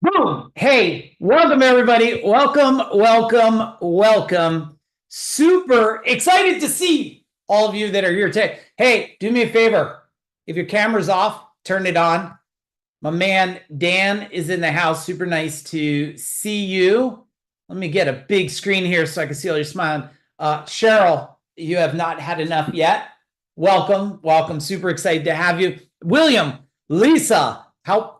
Boom. Hey, welcome everybody. Welcome. Super excited to see all of you that are here today. Hey, do me a favor. If your camera's off, turn it on. My man Dan is in the house. Super nice to see you. Let me get a big screen here so I can see all your smiling. Cheryl, you have not had enough yet. Welcome. Super excited to have you. William, Lisa,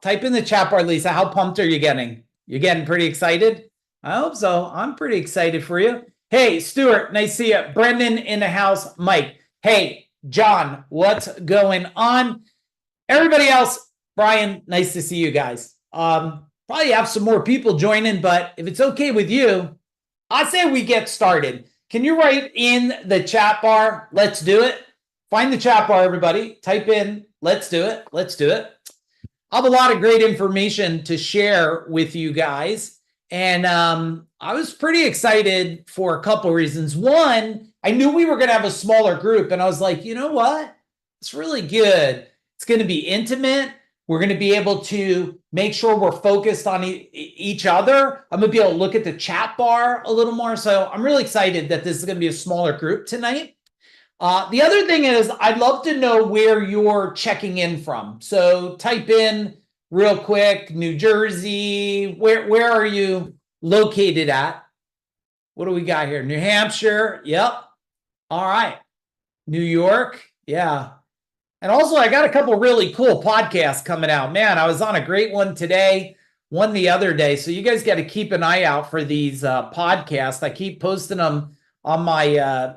type in the chat bar, Lisa. How pumped are you getting? You're getting pretty excited? I hope so. I'm pretty excited for you. Hey, Stuart, nice to see you. Brendan in the house. Mike. Hey, John, what's going on? Everybody else, Brian, nice to see you guys. Probably have some more people joining, but if it's okay with you, I say we get started. Can you write in the chat bar, let's do it? Find the chat bar, everybody. Type in, let's do it. I have a lot of great information to share with you guys. And I was pretty excited for a couple reasons. One, I knew we were going to have a smaller group. And I was like, you know what? It's really good. It's going to be intimate. We're going to be able to make sure we're focused on each other. I'm going to be able to look at the chat bar a little more. So I'm really excited that this is going to be a smaller group tonight. The other thing is I'd love to know where you're checking in from. So type in real quick, New Jersey. Where are you located at? What do we got here? New Hampshire. Yep. All right. New York. Yeah. And also I got a couple really cool podcasts coming out. Man, I was on a great one today, one the other day. So you guys got to keep an eye out for these podcasts. I keep posting them on my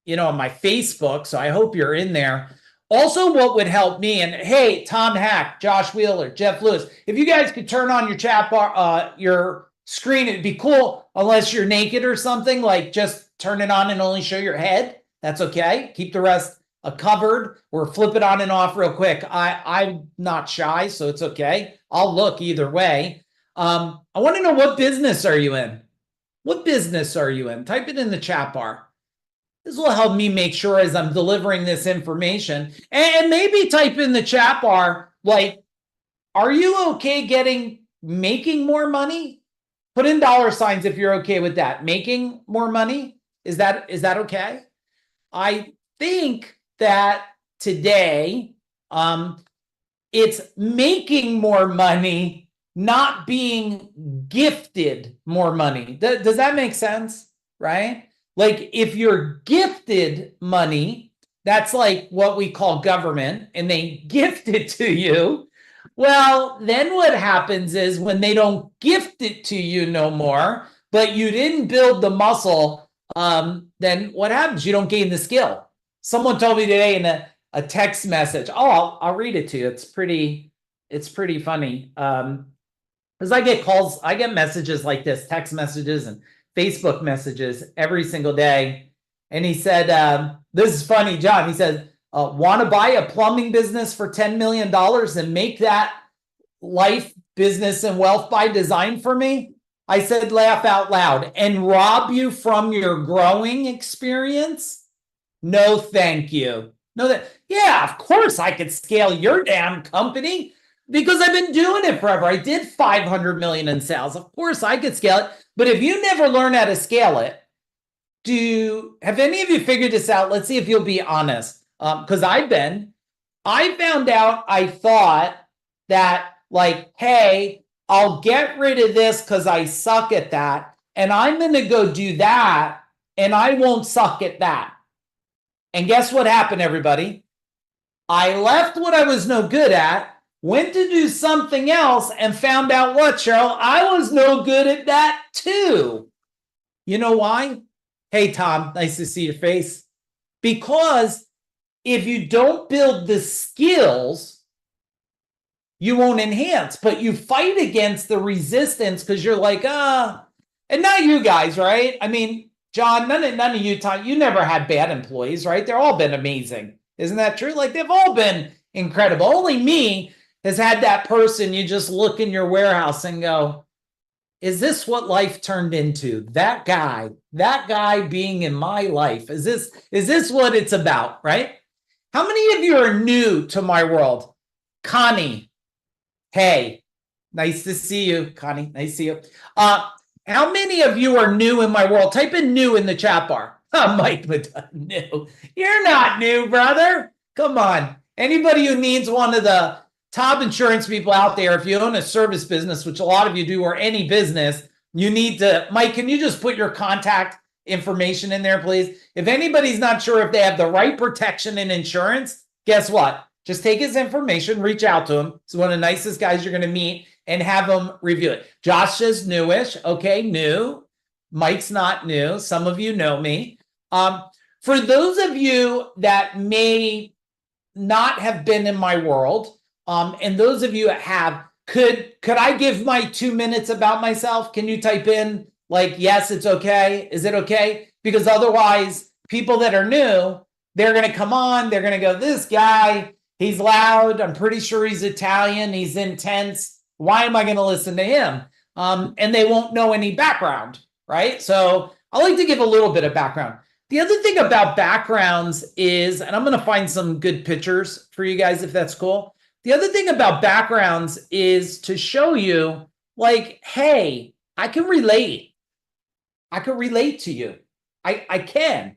on my Facebook. So I hope you're in there. Also, what would help me, and hey, Tom Hack, Josh Wheeler, Jeff Lewis, if you guys could turn on your chat bar, your screen, it'd be cool, unless you're naked or something, like just turn it on and only show your head. That's okay. Keep the rest covered, or flip it on and off real quick. I'm not shy, so it's okay. I'll look either way. I want to know, what business are you in? What business are you in? Type it in the chat bar. This will help me make sure as I'm delivering this information. And maybe type in the chat bar, like, are you okay making more money? Put in dollar signs if you're okay with that. Making more money? Is that okay? I think that today, it's making more money, not being gifted more money. Does that make sense? Right? Like, if you're gifted money, that's like what we call government, and they gift it to you. Well, then what happens is when they don't gift it to you no more, but you didn't build the muscle, then what happens? You don't gain the skill. Someone told me today in a text message. Oh, I'll read it to you. It's pretty funny. Because I get calls, I get messages like this, text messages and Facebook messages every single day. And he said, this is funny, John. He said, want to buy a plumbing business for $10 million and make that life, business, and wealth by design for me? I said, laugh out loud. And rob you from your growing experience? No, thank you. Yeah, of course I could scale your damn company, because I've been doing it forever. I did 500 million in sales. Of course I could scale it. But if you never learn how to scale it, have any of you figured this out? Let's see if you'll be honest. Because I found out, I thought that, like, hey, I'll get rid of this because I suck at that, and I'm going to go do that, and I won't suck at that. And guess what happened, everybody? I left what I was no good at, went to do something else, and found out what, Cheryl? I was no good at that too. You know why? Hey, Tom, nice to see your face. Because if you don't build the skills, you won't enhance, but you fight against the resistance because you're like, and not you guys, right? I mean, John, none of you, Tom, you never had bad employees, right? They've all been amazing. Isn't that true? Like, they've all been incredible. Only me has had that person you just look in your warehouse and go, is this what life turned into? That guy being in my life. Is this what it's about, right? How many of you are new to my world? Connie, hey, Nice to see you, Connie. Nice to see you. How many of you are new in my world? Type in new in the chat bar. Mike, new. You're not new, brother. Come on. Anybody who needs one of the top insurance people out there, if you own a service business, which a lot of you do, or any business, you need to, Mike, can you just put your contact information in there, please? If anybody's not sure if they have the right protection and insurance, guess what? Just take his information, reach out to him. He's one of the nicest guys you're going to meet, and have him review it. Josh says newish. Okay, new. Mike's not new. Some of you know me. For those of you that may not have been in my world, and those of you that have, could I give my 2 minutes about myself? Can you type in like, yes, it's okay? Is it okay? Because otherwise, people that are new, they're going to come on. They're going to go, this guy, he's loud. I'm pretty sure he's Italian. He's intense. Why am I going to listen to him? And they won't know any background, right? So I like to give a little bit of background. The other thing about backgrounds is, and I'm going to find some good pictures for you guys if that's cool. The other thing about backgrounds is to show you like, hey, I can relate. I can relate to you. I can.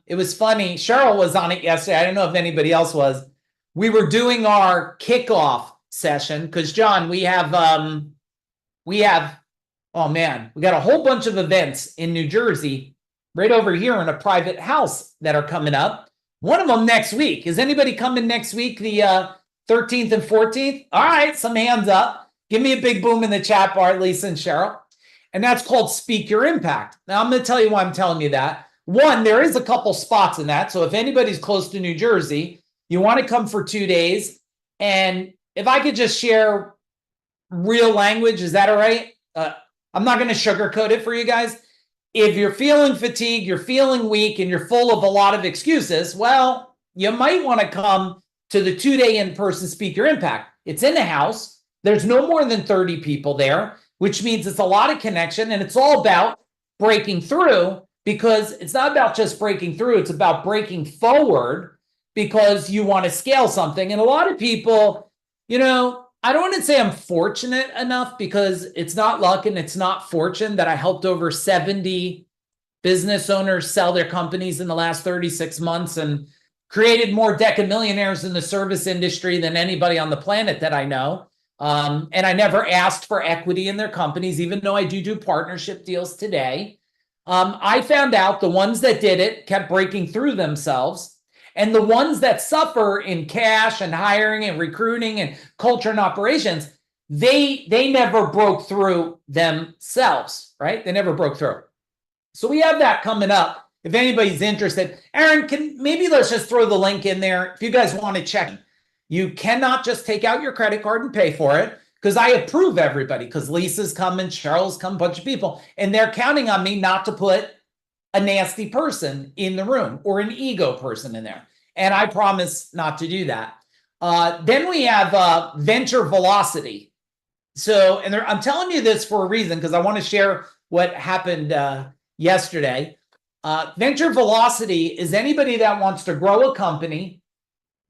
It was funny. Cheryl was on it yesterday. I don't know if anybody else was. We were doing our kickoff session because John, we have, oh man, we got a whole bunch of events in New Jersey right over here in a private house that are coming up. One of them next week. Is anybody coming next week, the 13th and 14th? All right, some hands up. Give me a big boom in the chat bar, Lisa and Cheryl. And that's called Speak Your Impact. Now, I'm going to tell you why I'm telling you that. One, there is a couple spots in that. So if anybody's close to New Jersey, you want to come for 2 days. And if I could just share real language, is that all right? I'm not going to sugarcoat it for you guys. If you're feeling fatigued, you're feeling weak, and you're full of a lot of excuses, well, you might want to come to the 2-day in-person Speak Your Impact. It's in the house. There's no more than 30 people there, which means it's a lot of connection, and it's all about breaking through, because it's not about just breaking through. It's about breaking forward because you want to scale something. And a lot of people, you know, I don't want to say I'm fortunate enough, because it's not luck and it's not fortune that I helped over 70 business owners sell their companies in the last 36 months and created more decamillionaires in the service industry than anybody on the planet that I know. And I never asked for equity in their companies, even though I do partnership deals today. I found out the ones that did it kept breaking through themselves. And the ones that suffer in cash and hiring and recruiting and culture and operations, they never broke through themselves, right? They never broke through. So we have that coming up. If anybody's interested, Aaron, maybe let's just throw the link in there. If you guys want to check, you cannot just take out your credit card and pay for it, because I approve everybody, because Lisa's coming, Cheryl's come, a bunch of people, and they're counting on me not to put a nasty person in the room or an ego person in there. And I promise not to do that. Then we have Venture Velocity. So, and I'm telling you this for a reason, because I want to share what happened yesterday. Venture Velocity is anybody that wants to grow a company,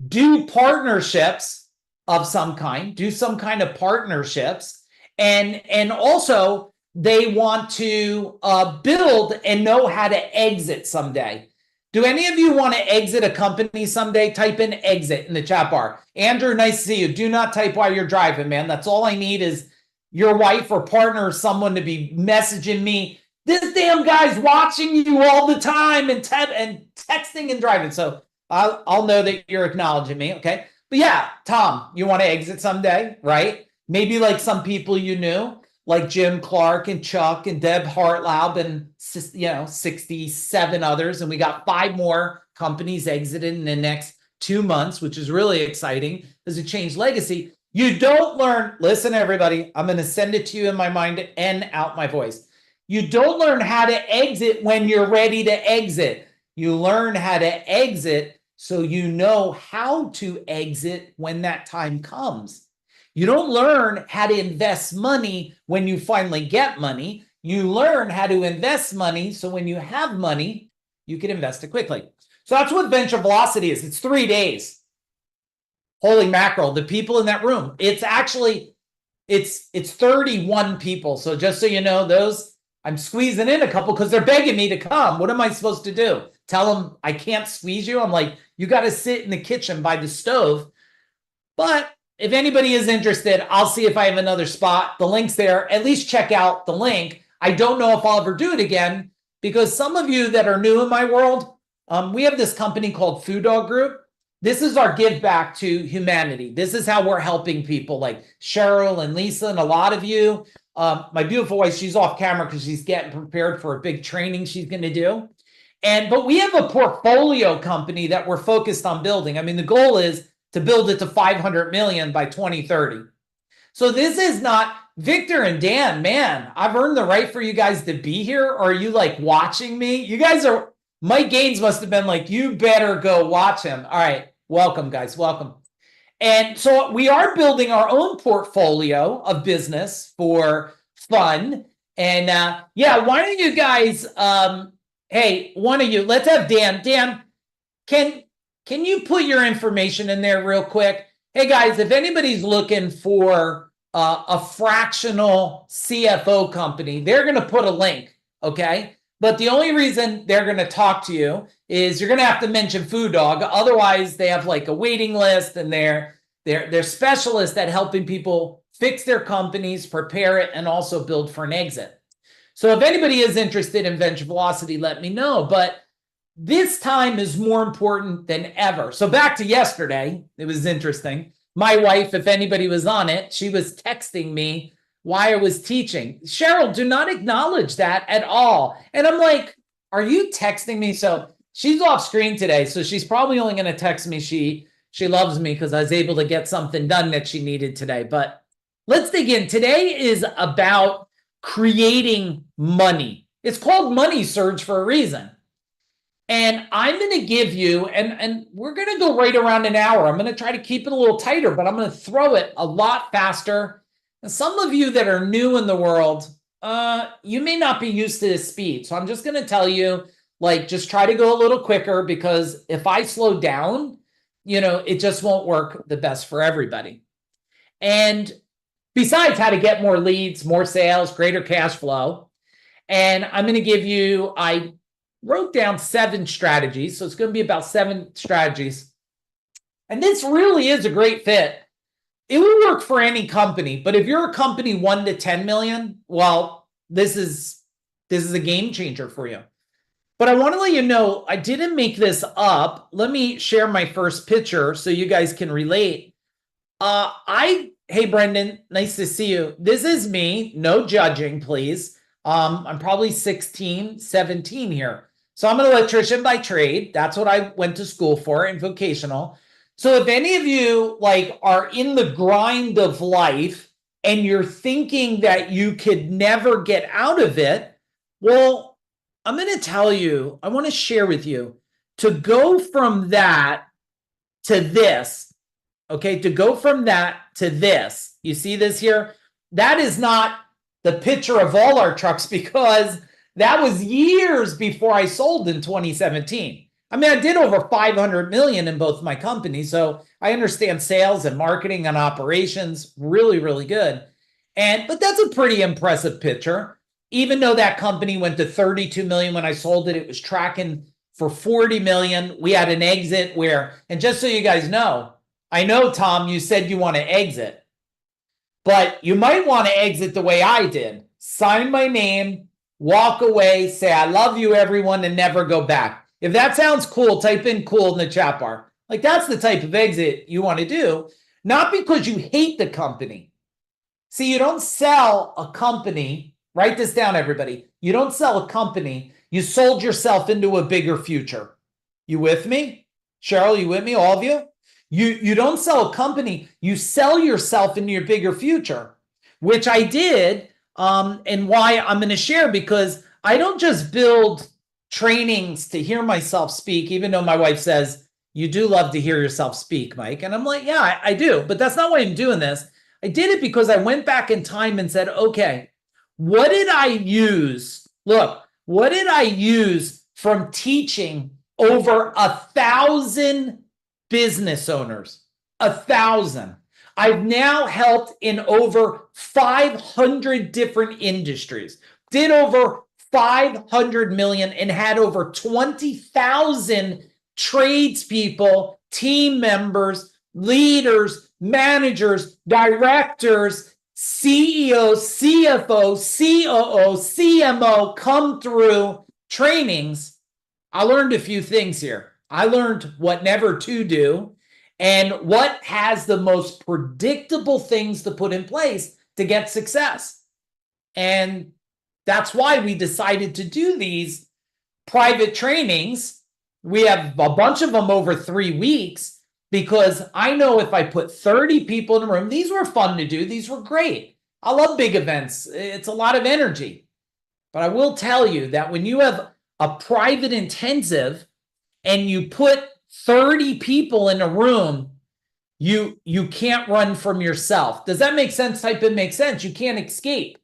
do partnerships of some kind, do some kind of partnerships, and also they want to build and know how to exit someday. Do any of you want to exit a company someday? Type in exit in the chat bar. Andrew, nice to see you. Do not type while you're driving, man. That's all I need is your wife or partner or someone to be messaging me. This damn guy's watching you all the time and texting and driving. So I'll know that you're acknowledging me, okay? But yeah, Tom, you want to exit someday, right? Maybe like some people you knew, like Jim Clark and Chuck and Deb Hartlaub and 67 others. And we got 5 more companies exited in the next 2 months, which is really exciting as a change legacy. You don't learn, listen, everybody, I'm going to send it to you in my mind and out my voice. You don't learn how to exit when you're ready to exit. You learn how to exit so you know how to exit when that time comes. You don't learn how to invest money when you finally get money. You learn how to invest money so when you have money, you can invest it quickly. So that's what Venture Velocity is. It's 3 days. Holy mackerel, the people in that room. It's actually It's 31 people. So just so you know, those I'm squeezing in a couple because they're begging me to come. What am I supposed to do? Tell them I can't squeeze you? I'm like, you got to sit in the kitchen by the stove. But if anybody is interested, I'll see if I have another spot. The link's there. At least check out the link. I don't know if I'll ever do it again because some of you that are new in my world, we have this company called Food Dog Group. This is our give back to humanity. This is how we're helping people like Cheryl and Lisa and a lot of you. My beautiful wife, she's off camera because she's getting prepared for a big training she's going to do. But we have a portfolio company that we're focused on building. I mean, the goal is to build it to 500 million by 2030. So this is not Victor and Dan, man, I've earned the right for you guys to be here. Or are you like watching me? You guys are, Mike Gaines must have been like, you better go watch him. All right. Welcome, guys. Welcome. And so we are building our own portfolio of business for fun. And yeah, why don't you guys, hey, one of you, let's have Dan. Dan, can you put your information in there real quick? Hey, guys, if anybody's looking for a fractional CFO company, they're going to put a link, okay? But the only reason they're going to talk to you is you're going to have to mention Food Dog. Otherwise, they have like a waiting list, and they're specialists at helping people fix their companies, prepare it, and also build for an exit. So if anybody is interested in Venture Velocity, let me know. But this time is more important than ever. So back to yesterday, it was interesting. My wife, if anybody was on it, she was texting me why I was teaching. Cheryl, do not acknowledge that at all. And I'm like, are you texting me? So she's off screen today. So she's probably only going to text me. She loves me because I was able to get something done that she needed today. But let's dig in. Today is about creating money. It's called Money Surge for a reason. And I'm going to give you, and we're going to go right around an hour. I'm going to try to keep it a little tighter, but I'm going to throw it a lot faster. And some of you that are new in the world, you may not be used to this speed. So I'm just going to tell you, like, just try to go a little quicker, because if I slow down, you know, it just won't work the best for everybody. And besides how to get more leads, more sales, greater cash flow. And I'm going to give you, I wrote down 7 strategies. So it's going to be about 7 strategies. And this really is a great fit. It will work for any company, but if you're a company 1 to 10 million, well, this is a game changer for you. But I want to let you know, I didn't make this up. Let me share my first picture so you guys can relate. Hey, Brendan, nice to see you. This is me. No judging, please. I'm probably 16, 17 here. So I'm an electrician by trade. That's what I went to school for, in vocational. So if any of you like are in the grind of life and you're thinking that you could never get out of it, well, I'm going to tell you, I want to share with you, to go from that to this, okay, to go from that to this, you see this here? That is not the picture of all our trucks, because that was years before I sold in 2017. I mean, I did over 500 million in both my companies, so I understand sales and marketing and operations really, really good. But that's a pretty impressive picture. Even though that company went to 32 million when I sold it, it was tracking for 40 million. We had an exit where, and just so you guys know, I know, Tom, you said you want to exit, but you might want to exit the way I did. Sign my name, walk away, say, I love you, everyone, and never go back. If that sounds cool, type in cool in the chat bar. Like, that's the type of exit you want to do, not because you hate the company. See, you don't sell a company. Write this down, everybody. You don't sell a company. You sold yourself into a bigger future. You with me? Cheryl, you with me? All of you? You don't sell a company. You sell yourself into your bigger future, which I did, and why I'm going to share, because I don't just build trainings to hear myself speak, even though my wife says, you do love to hear yourself speak, Mike. And I'm like, yeah, I do. But that's not why I'm doing this. I did it because I went back in time and said, okay, what did I use? Look, what did I use from teaching over 1,000 business owners? 1,000. I've now helped in over 500 different industries, did over 500 million and had over 20,000 tradespeople, team members, leaders, managers, directors, CEOs, CFO, COO, CMO come through trainings. I learned a few things here. I learned what never to do and what has the most predictable things to put in place to get success. And that's why we decided to do these private trainings. We have a bunch of them over 3 weeks because I know if I put 30 people in a room, these were fun to do. These were great. I love big events. It's a lot of energy. But I will tell you that when you have a private intensive and you put 30 people in a room, you can't run from yourself. Does that make sense? Type in makes sense. You can't escape.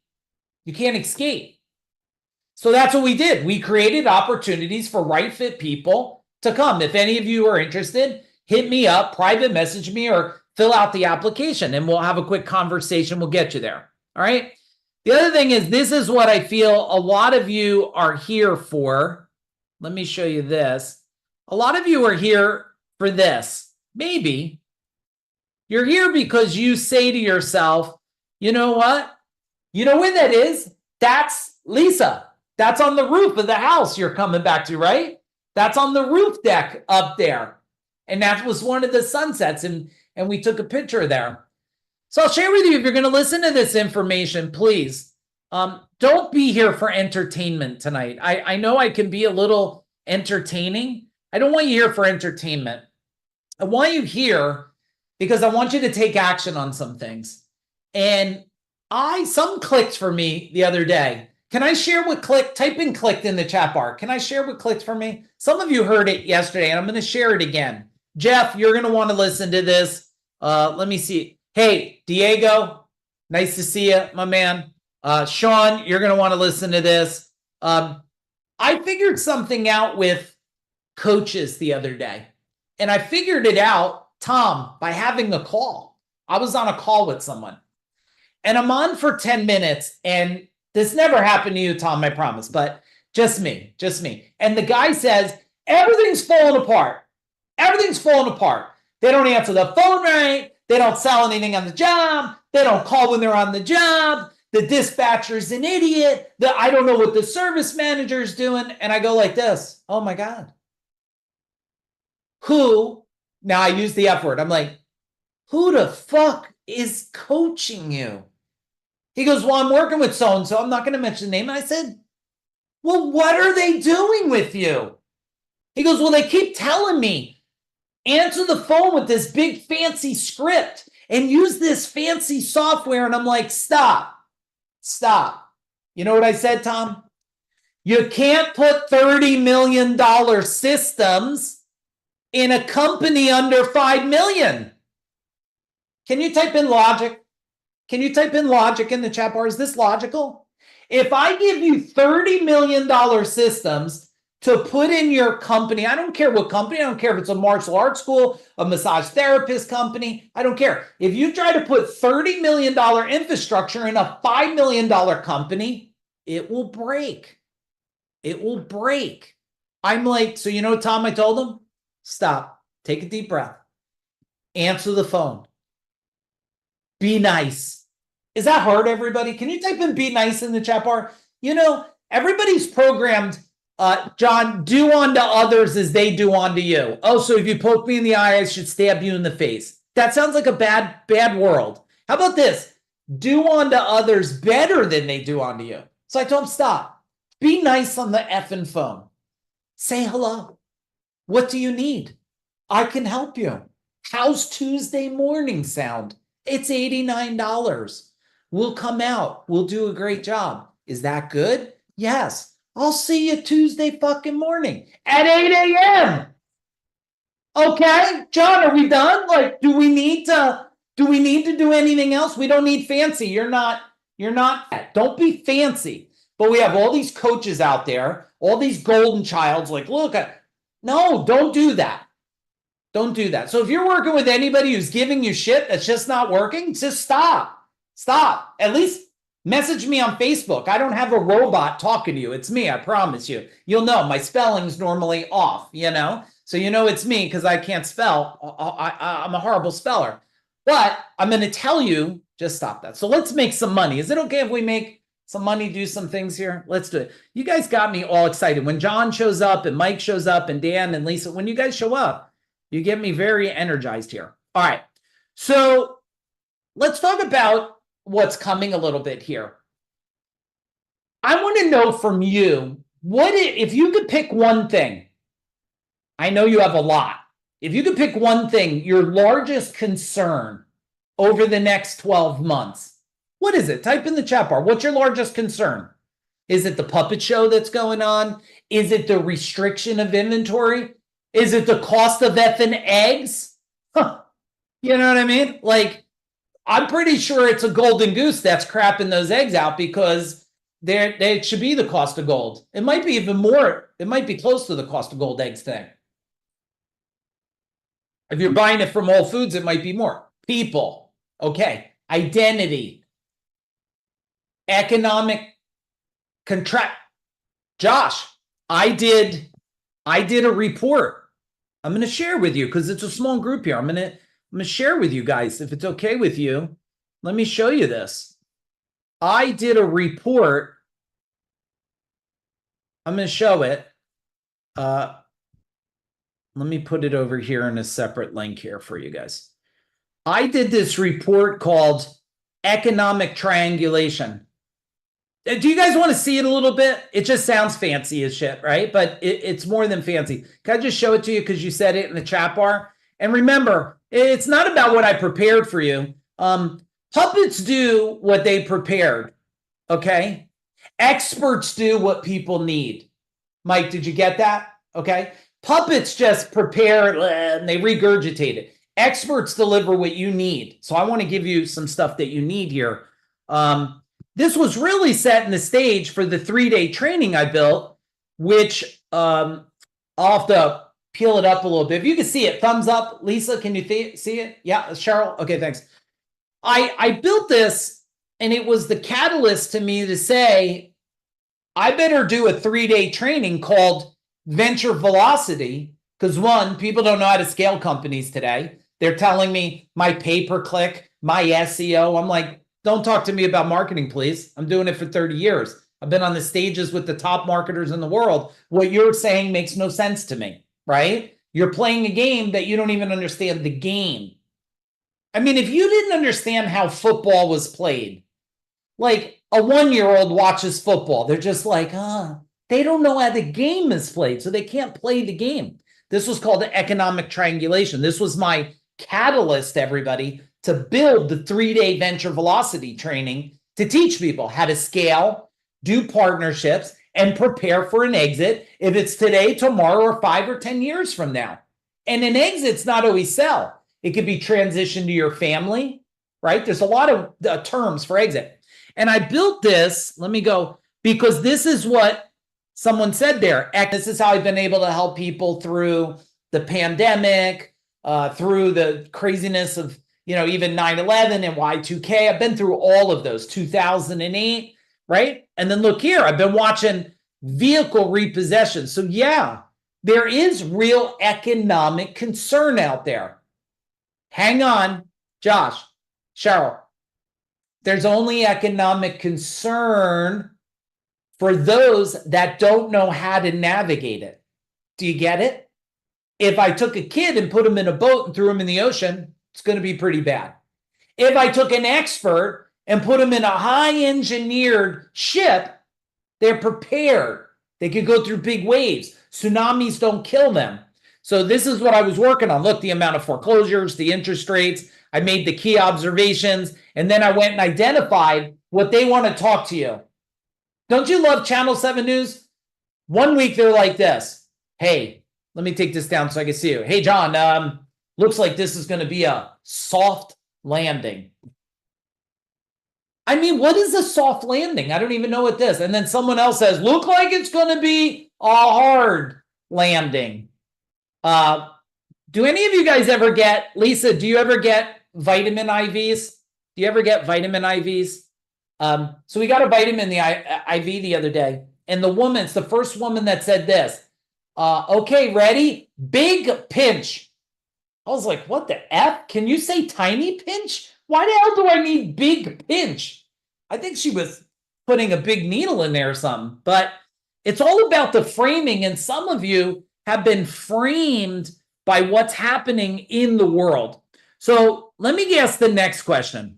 You can't escape. So that's what we did. We created opportunities for right fit people to come. If any of you are interested, hit me up, private message me, or fill out the application and we'll have a quick conversation. We'll get you there. All right. The other thing is, this is what I feel a lot of you are here for. Let me show you this. A lot of you are here for this. Maybe you're here because you say to yourself, you know what? You know where that is? That's Lisa. That's on the roof of the house you're coming back to, right? That's on the roof deck up there. And that was one of the sunsets, and we took a picture there. So I'll share with you, if you're going to listen to this information, please, don't be here for entertainment tonight. I know I can be a little entertaining. I don't want you here for entertainment. I want you here because I want you to take action on some things. And some clicked for me the other day. Can I share what clicked? Type in clicked in the chat bar. Can I share what clicked for me? Some of you heard it yesterday, and I'm going to share it again. Jeff, you're going to want to listen to this. Let me see. Hey, Diego, nice to see you, my man. Sean, you're going to want to listen to this. I figured something out with coaches the other day, and I figured it out, Tom, by having a call. I was on a call with someone, and I'm on for 10 minutes, and this never happened to you, Tom, I promise, but just me. And the guy says, everything's falling apart. Everything's falling apart. They don't answer the phone right. They don't sell anything on the job. They don't call when they're on the job. The dispatcher's an idiot. I don't know what the service manager's doing. And I go like this. Oh my God. Now I use the F word. I'm like, who the fuck is coaching you? He goes, well, I'm working with so-and-so. I'm not going to mention the name. And I said, well, what are they doing with you? He goes, well, they keep telling me, answer the phone with this big fancy script and use this fancy software. And I'm like, stop. You know what I said, Tom? You can't put $30 million systems in a company under 5 million. Can you type in logic? Can you type in logic in the chat bar? Is this logical? If I give you $30 million systems to put in your company, I don't care what company, I don't care if it's a martial arts school, a massage therapist company, I don't care. If you try to put $30 million infrastructure in a $5 million company, it will break. It will break. I'm like, so you know, Tom, I told him, stop, take a deep breath, answer the phone, be nice. Is that hard, everybody? Can you type in be nice in the chat bar? You know, everybody's programmed, John, do unto others as they do unto you. Oh, so if you poke me in the eye, I should stab you in the face. That sounds like a bad world. How about this? Do unto others better than they do unto you. So I told him, stop. Be nice on the effing phone. Say hello. What do you need? I can help you. How's Tuesday morning sound? It's $89. We'll come out. We'll do a great job. Is that good? Yes. I'll see you Tuesday fucking morning at 8 a.m. Okay, John, are we done? Like, do we need to do anything else? We don't need fancy. You're not. Don't be fancy. But we have all these coaches out there, all these golden childs, like, look, no, don't do that. Don't do that. So if you're working with anybody who's giving you shit that's just not working, just stop. Stop. At least message me on Facebook. I don't have a robot talking to you. It's me, I promise you. You'll know my spelling's normally off, you know? So you know it's me because I can't spell. I'm a horrible speller. But I'm going to tell you, just stop that. So let's make some money. Is it okay if we make some money, do some things here? Let's do it. You guys got me all excited. When John shows up and Mike shows up and Dan and Lisa, when you guys show up, you get me very energized here. All right. So let's talk about what's coming a little bit here. I want to know from you, if you could pick one thing, I know you have a lot. If you could pick one thing, your largest concern over the next 12 months, what is it? Type in the chat bar. What's your largest concern? Is it the puppet show that's going on? Is it the restriction of inventory? Is it the cost of effing eggs? Huh. You know what I mean? Like, I'm pretty sure it's a golden goose that's crapping those eggs out because they should be the cost of gold. It might be even more. It might be close to the cost of gold eggs thing. If you're buying it from Whole Foods, it might be more. People. Okay. Identity. Economic contract. Josh, I did a report. I'm going to share with you because it's a small group here. I'm going to share with you guys if it's okay with you. Let me show you this. I did a report. I'm going to show it. Let me put it over here in a separate link here for you guys. I did this report called Economic Triangulation. Do you guys want to see it a little bit? It just sounds fancy as shit, right? But it's more than fancy. Can I just show it to you because you said it in the chat bar? And remember, it's not about what I prepared for you. Puppets do what they prepared, okay? Experts do what people need. Mike, did you get that? Okay. Puppets just prepare and they regurgitate it. Experts deliver what you need. So I want to give you some stuff that you need here. This was really setting the stage for the 3-day training I built, which I'll have to peel it up a little bit. If you can see it, thumbs up. Lisa, can you see it? Yeah, Cheryl? Okay, thanks. I built this, and it was the catalyst to me to say, I better do a 3-day training called Venture Velocity, because one, people don't know how to scale companies today. They're telling me my pay-per-click, my SEO. I'm like, don't talk to me about marketing, please. I'm doing it for 30 years. I've been on the stages with the top marketers in the world. What you're saying makes no sense to me, right? You're playing a game that you don't even understand the game. I mean, if you didn't understand how football was played, like a 1-year-old watches football, they're just like, they don't know how the game is played, so they can't play the game. This was called economic triangulation. This was my catalyst, everybody, to build the 3-day Venture Velocity training to teach people how to scale, do partnerships, and prepare for an exit if it's today, tomorrow, or 5 or 10 years from now. And an exit's not always sell. It could be transition to your family, right? There's a lot of terms for exit. And I built this, let me go, because this is what someone said there. This is how I've been able to help people through the pandemic, through the craziness of, even 9/11 and Y2K. I've been through all of those, 2008, right? And then look here, I've been watching vehicle repossession. So yeah, there is real economic concern out there. Hang on, Josh, Cheryl. There's only economic concern for those that don't know how to navigate it. Do you get it? If I took a kid and put him in a boat and threw him in the ocean, it's going to be pretty bad. If I took an expert and put him in a high-engineered ship, they're prepared. They could go through big waves. Tsunamis don't kill them. So this is what I was working on. Look, the amount of foreclosures, the interest rates. I made the key observations, and then I went and identified what they want to talk to you. Don't you love Channel 7 News? 1 week, they're like this. Hey, let me take this down so I can see you. Hey, John, looks like this is going to be a soft landing. I mean, what is a soft landing? I don't even know what this. And then someone else says, look like it's going to be a hard landing. Do any of you guys ever get, Lisa, do you ever get vitamin IVs? Do you ever get vitamin IVs? So we got a vitamin IV the other day, and the woman, it's the first woman that said this. Okay, ready? Big pinch. I was like, what the F? Can you say tiny pinch? Why the hell do I need big pinch? I think she was putting a big needle in there or something, but it's all about the framing. And some of you have been framed by what's happening in the world. So let me ask the next question.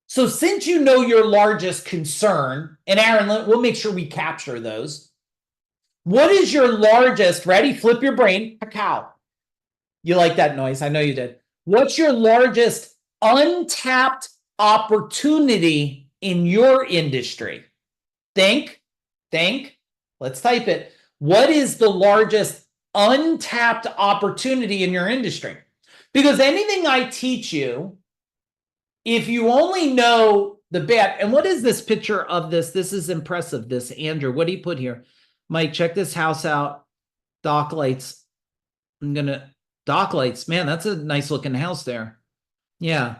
So since you know your largest concern, and Aaron, we'll make sure we capture those. What is your largest, ready? Flip your brain, cacao. You like that noise? I know you did. What's your largest untapped opportunity in your industry? Think. Let's type it. What is the largest untapped opportunity in your industry? Because anything I teach you, if you only know the bad, and what is this picture of this? This is impressive. This, Andrew, what do you put here? Mike, check this house out. Dock lights. Dock lights. Man, that's a nice looking house there. Yeah.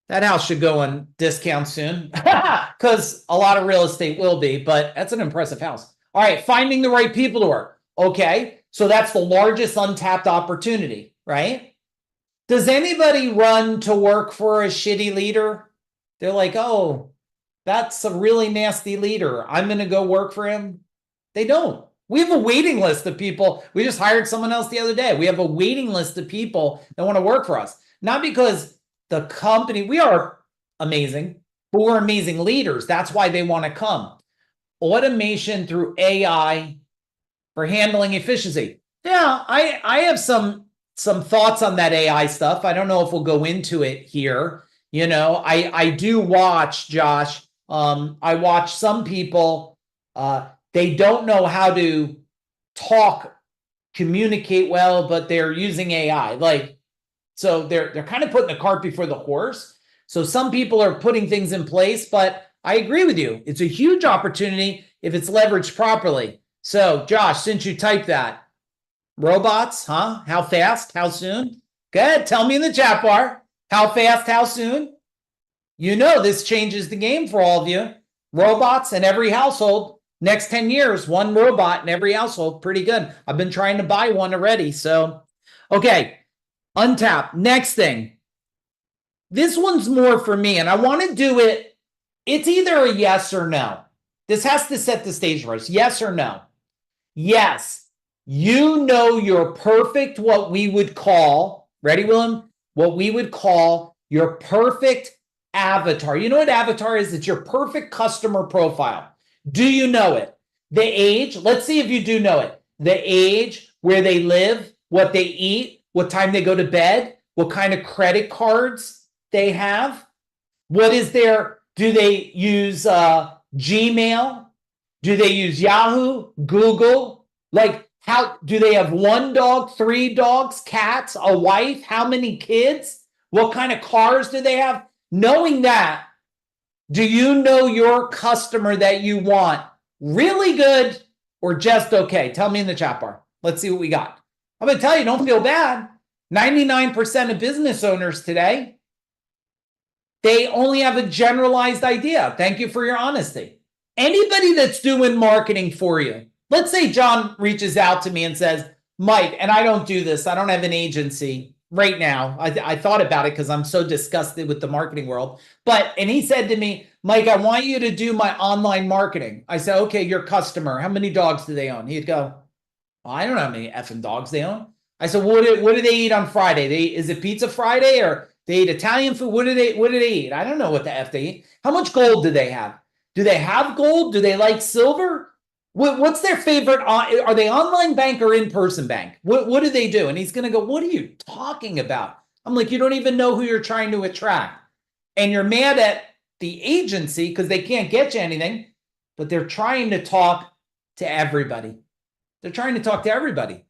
That house should go on discount soon because a lot of real estate will be, but that's an impressive house. All right. Finding the right people to work. Okay. So that's the largest untapped opportunity, right? Does anybody run to work for a shitty leader? They're like, oh, that's a really nasty leader. I'm going to go work for him. They don't. We have a waiting list of people. We just hired someone else the other day. We have a waiting list of people that want to work for us. Not because the company, we are amazing, but we're amazing leaders. That's why they want to come. Automation through AI for handling efficiency. Yeah, I have some thoughts on that AI stuff. I don't know if we'll go into it here. You know, I do watch, Josh. I watch some people, they don't know how to talk, communicate well, but they're using AI. Like, so they're kind of putting the cart before the horse. So some people are putting things in place, but I agree with you. It's a huge opportunity if it's leveraged properly. So Josh, since you typed that, robots, huh? How fast? How soon? Go ahead, tell me in the chat bar. How fast? How soon? You know this changes the game for all of you. Robots in every household. Next 10 years, one robot in every household. Pretty good. I've been trying to buy one already. So, okay. Untap. Next thing. This one's more for me, and I want to do it. It's either a yes or no. This has to set the stage for us. Yes or no? Yes. You know you're perfect, what we would call, ready, Willem? What we would call your perfect avatar. You know what avatar is? It's your perfect customer profile. Do you know it? The age, let's see if you do know it. The age, where they live, what they eat, what time they go to bed, what kind of credit cards they have. What is their, do they use Gmail? Do they use Yahoo, Google? Like, how do they have 1 dog, 3 dogs, cats, a wife? How many kids? What kind of cars do they have? Knowing that, do you know your customer that you want really good or just okay? Tell me in the chat bar. Let's see what we got. I'm going to tell you, don't feel bad. 99% of business owners today, they only have a generalized idea. Thank you for your honesty. Anybody that's doing marketing for you, let's say John reaches out to me and says, Mike, and I don't do this. I don't have an agency right now. I thought about it because I'm so disgusted with the marketing world. And he said to me, Mike, I want you to do my online marketing. I said, okay, your customer, how many dogs do they own? He'd go, well, I don't know how many effing dogs they own. I said, what do they eat on Friday? Is it Pizza Friday or they eat Italian food? What do they eat? I don't know what the F they eat. How much gold do they have? Do they have gold? Do they like silver? What's their favorite? Are they online bank or in-person bank? What do they do? And he's going to go, what are you talking about? I'm like, you don't even know who you're trying to attract. And you're mad at the agency because they can't get you anything, but they're trying to talk to everybody. They're trying to talk to everybody.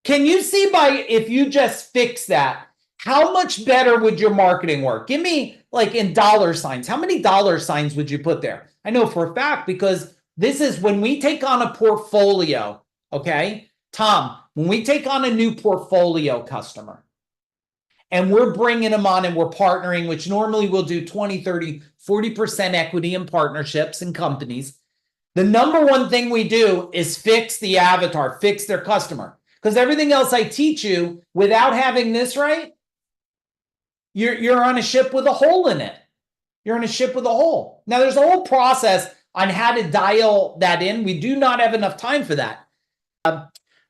Can you see if you just fix that, how much better would your marketing work? Give me like in dollar signs. How many dollar signs would you put there? I know for a fact because this is when we take on a portfolio, okay? Tom, when we take on a new portfolio customer and we're bringing them on and we're partnering, which normally we'll do 20, 30, 40% equity in partnerships and companies, the number one thing we do is fix the avatar, fix their customer. Because everything else I teach you, without having this right, you're on a ship with a hole in it. You're on a ship with a hole. Now, there's a whole process on how to dial that in. We do not have enough time for that.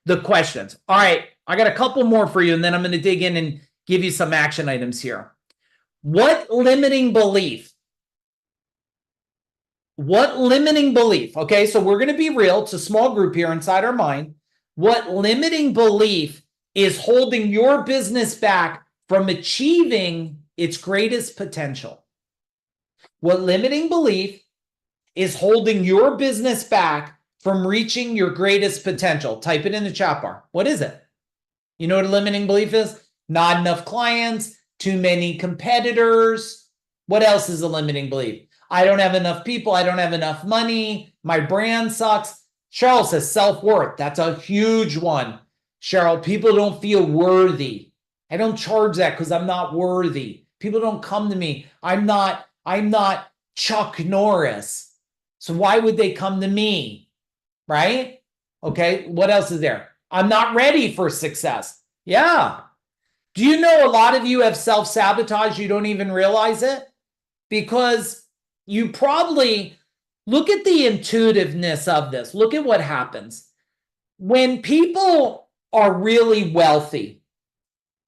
The questions. All right, I got a couple more for you, and then I'm going to dig in and give you some action items here. What limiting belief? What limiting belief? Okay, so we're going to be real. It's a small group here inside our mind. What limiting belief is holding your business back from achieving its greatest potential? What limiting belief is holding your business back from reaching your greatest potential? Type it in the chat bar. What is it? You know what a limiting belief is? Not enough clients, too many competitors. What else is a limiting belief? I don't have enough people. I don't have enough money. My brand sucks. Cheryl says self-worth. That's a huge one. Cheryl, people don't feel worthy. I don't charge that because I'm not worthy. People don't come to me. I'm not Chuck Norris. So why would they come to me? Right? Okay. What else is there? I'm not ready for success. Yeah. Do you know a lot of you have self-sabotage? You don't even realize it because you probably look at the intuitiveness of this. Look at what happens. When people are really wealthy,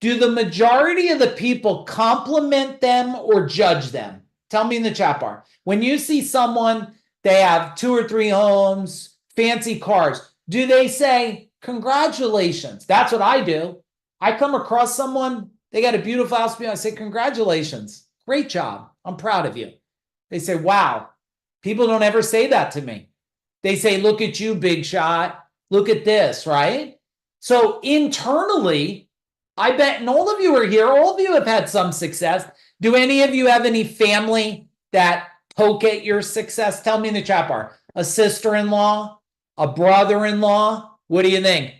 do the majority of the people compliment them or judge them? Tell me in the chat bar. When you see someone, they have 2 or 3 homes, fancy cars, do they say, congratulations? That's what I do. I come across someone, they got a beautiful house, I say, congratulations. Great job. I'm proud of you. They say, wow. People don't ever say that to me. They say, look at you, big shot. Look at this, right? So internally, I bet, and all of you are here, all of you have had some success. Do any of you have any family that poke at your success? Tell me in the chat bar. A sister-in-law, a brother-in-law. What do you think?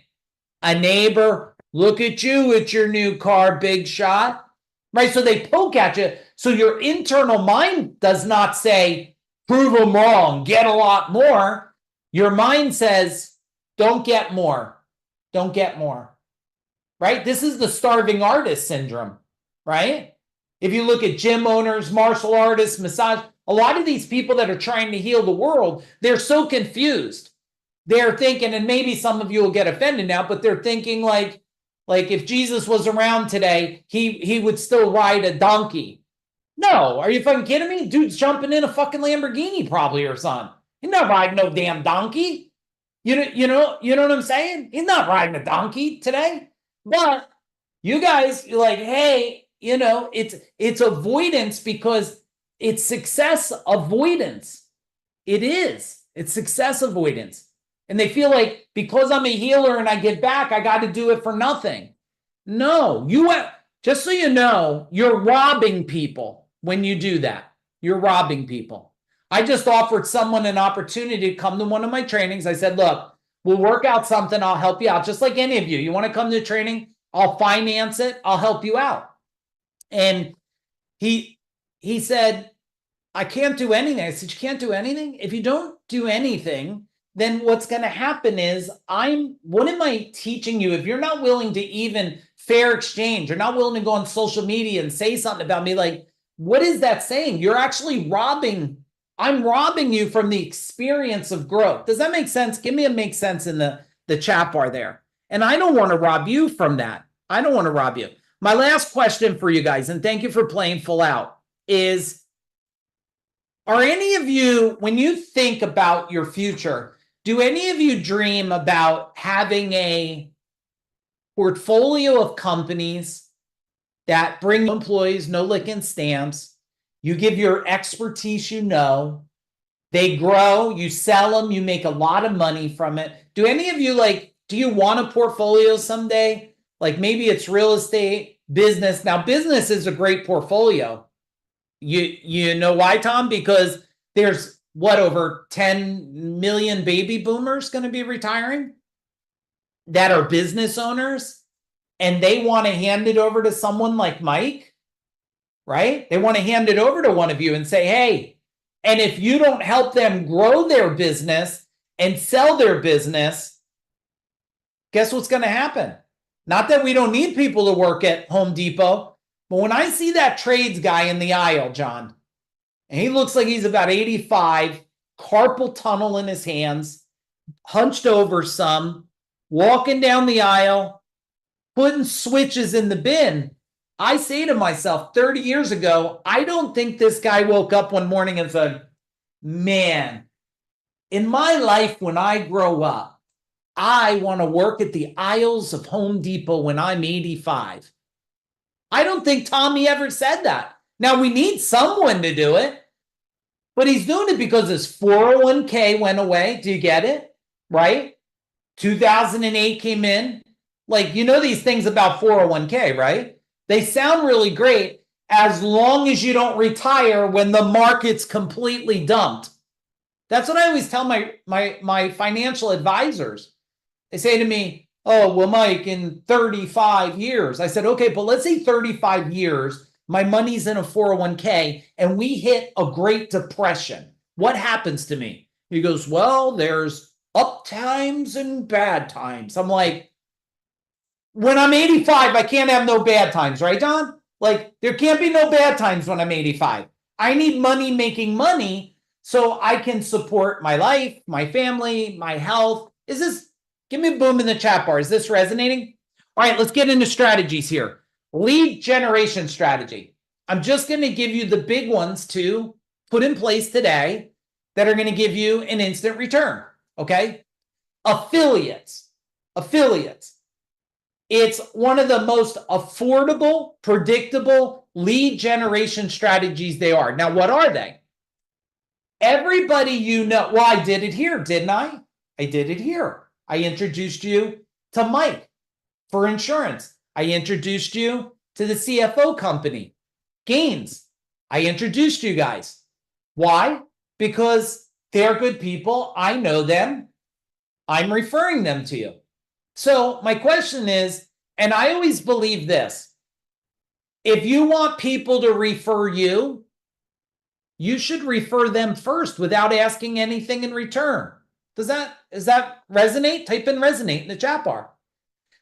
A neighbor? Look at you with your new car, big shot. Right? So they poke at you. So your internal mind does not say, prove them wrong, get a lot more. Your mind says, don't get more. Don't get more. Right? This is the starving artist syndrome, right? If you look at gym owners, martial artists, massage, a lot of these people that are trying to heal the world, they're so confused. They're thinking, and maybe some of you will get offended now, but they're thinking like if Jesus was around today, he would still ride a donkey. No, are you fucking kidding me? Dude's jumping in a fucking Lamborghini probably or something. He's not riding no damn donkey. You know what I'm saying? He's not riding a donkey today. But you guys, you're like, hey, it's avoidance because it's success avoidance. It is. It's success avoidance. And they feel like because I'm a healer and I give back, I got to do it for nothing. No, just so you know, you're robbing people when you do that. You're robbing people. I just offered someone an opportunity to come to one of my trainings. I said, look, we'll work out something. I'll help you out. Just like any of you. You want to come to training? I'll finance it. I'll help you out. And he said, I can't do anything. I said, you can't do anything? If you don't do anything, then what's going to happen is what am I teaching you? If you're not willing to even fair exchange, you're not willing to go on social media and say something about me, like, what is that saying? You're actually I'm robbing you from the experience of growth. Does that make sense? Give me a make sense in the chat bar there. And I don't want to rob you from that. I don't want to rob you. My last question for you guys, and thank you for playing full out, is, are any of you, when you think about your future, do any of you dream about having a portfolio of companies that bring employees, no licking stamps? You give your expertise, they grow, you sell them, you make a lot of money from it. Do any of you do you want a portfolio someday? Like maybe it's real estate, business. Now, business is a great portfolio. You know why, Tom? Because there's over 10 million baby boomers going to be retiring. that are business owners and they want to hand it over to someone like Mike, right? They want to hand it over to one of you and say, hey, and if you don't help them grow their business and sell their business, guess what's going to happen? Not that we don't need people to work at Home Depot, but when I see that trades guy in the aisle, John, and he looks like he's about 85, carpal tunnel in his hands, hunched over some, walking down the aisle, putting switches in the bin, I say to myself 30 years ago, I don't think this guy woke up one morning and said, man, in my life when I grow up, I want to work at the aisles of Home Depot when I'm 85. I don't think Tommy ever said that. Now, we need someone to do it, but he's doing it because his 401k went away. Do you get it? Right? 2008 came in. Like, you know these things about 401k, right? They sound really great as long as you don't retire when the market's completely dumped. That's what I always tell my financial advisors. They say to me, oh, well, Mike, in 35 years. I said, okay, but let's say 35 years, my money's in a 401k and we hit a Great Depression. What happens to me? He goes, well, there's up times and bad times. I'm like, when I'm 85, I can't have no bad times, right, Don? Like, there can't be no bad times when I'm 85. I need money making money so I can support my life, my family, my health. Give me a boom in the chat bar. Is this resonating? All right, let's get into strategies here. Lead generation strategy. I'm just going to give you the big ones to put in place today that are going to give you an instant return, okay? Affiliates. It's one of the most affordable, predictable lead generation strategies they are. Now, what are they? Everybody you know, well, I did it here, didn't I? I did it here. I introduced you to Mike for insurance. I introduced you to the CFO company, Gaines. I introduced you guys. Why? Because they're good people. I know them. I'm referring them to you. So my question is, and I always believe this, if you want people to refer you, you should refer them first without asking anything in return. Does that resonate? Type in resonate in the chat bar.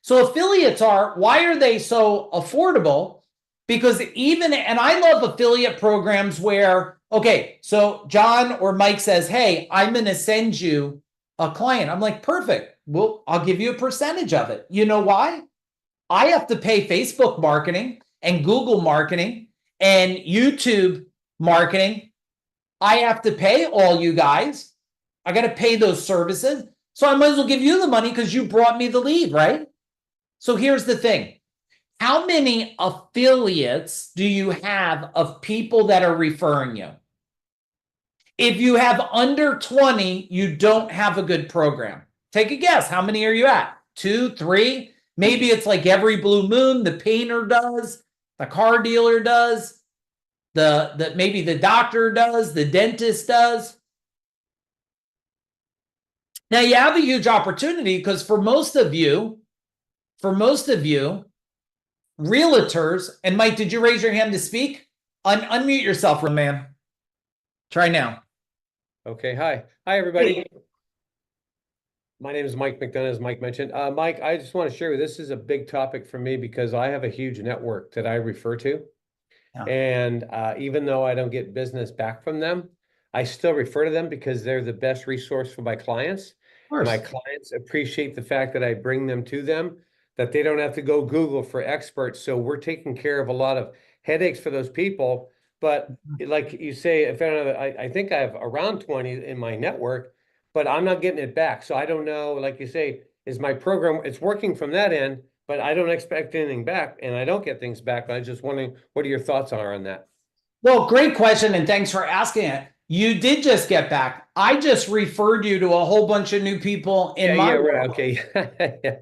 So affiliates why are they so affordable? Because and I love affiliate programs where, okay, so John or Mike says, hey, I'm going to send you a client. I'm like, perfect. Well, I'll give you a percentage of it. You know why? I have to pay Facebook marketing and Google marketing and YouTube marketing. I have to pay all you guys. I got to pay those services. So I might as well give you the money because you brought me the lead, right? So here's the thing. How many affiliates do you have of people that are referring you? If you have under 20, you don't have a good program. Take a guess. How many are you at? 2, 3? Maybe it's like every blue moon, the painter does, the car dealer does, maybe the doctor does, the dentist does. Now you have a huge opportunity because for most of you, realtors, and Mike, did you raise your hand to speak? Unmute yourself, man. Try now. Okay, hi, everybody. Hey. My name is Mike McDonough, as Mike mentioned. Mike, I just want to share with you, this is a big topic for me because I have a huge network that I refer to. Yeah. And even though I don't get business back from them, I still refer to them because they're the best resource for my clients. My clients appreciate the fact that I bring them to them, that they don't have to go Google for experts. So we're taking care of a lot of headaches for those people. But like you say, if I think I have around 20 in my network, but I'm not getting it back. So I don't know, like you say, is my program, it's working from that end, but I don't expect anything back and I don't get things back. I was just wondering what your thoughts are on that. Well, great question. And thanks for asking it. You did just get back. I just referred you to a whole bunch of new people in my world. Right. Okay. Yeah.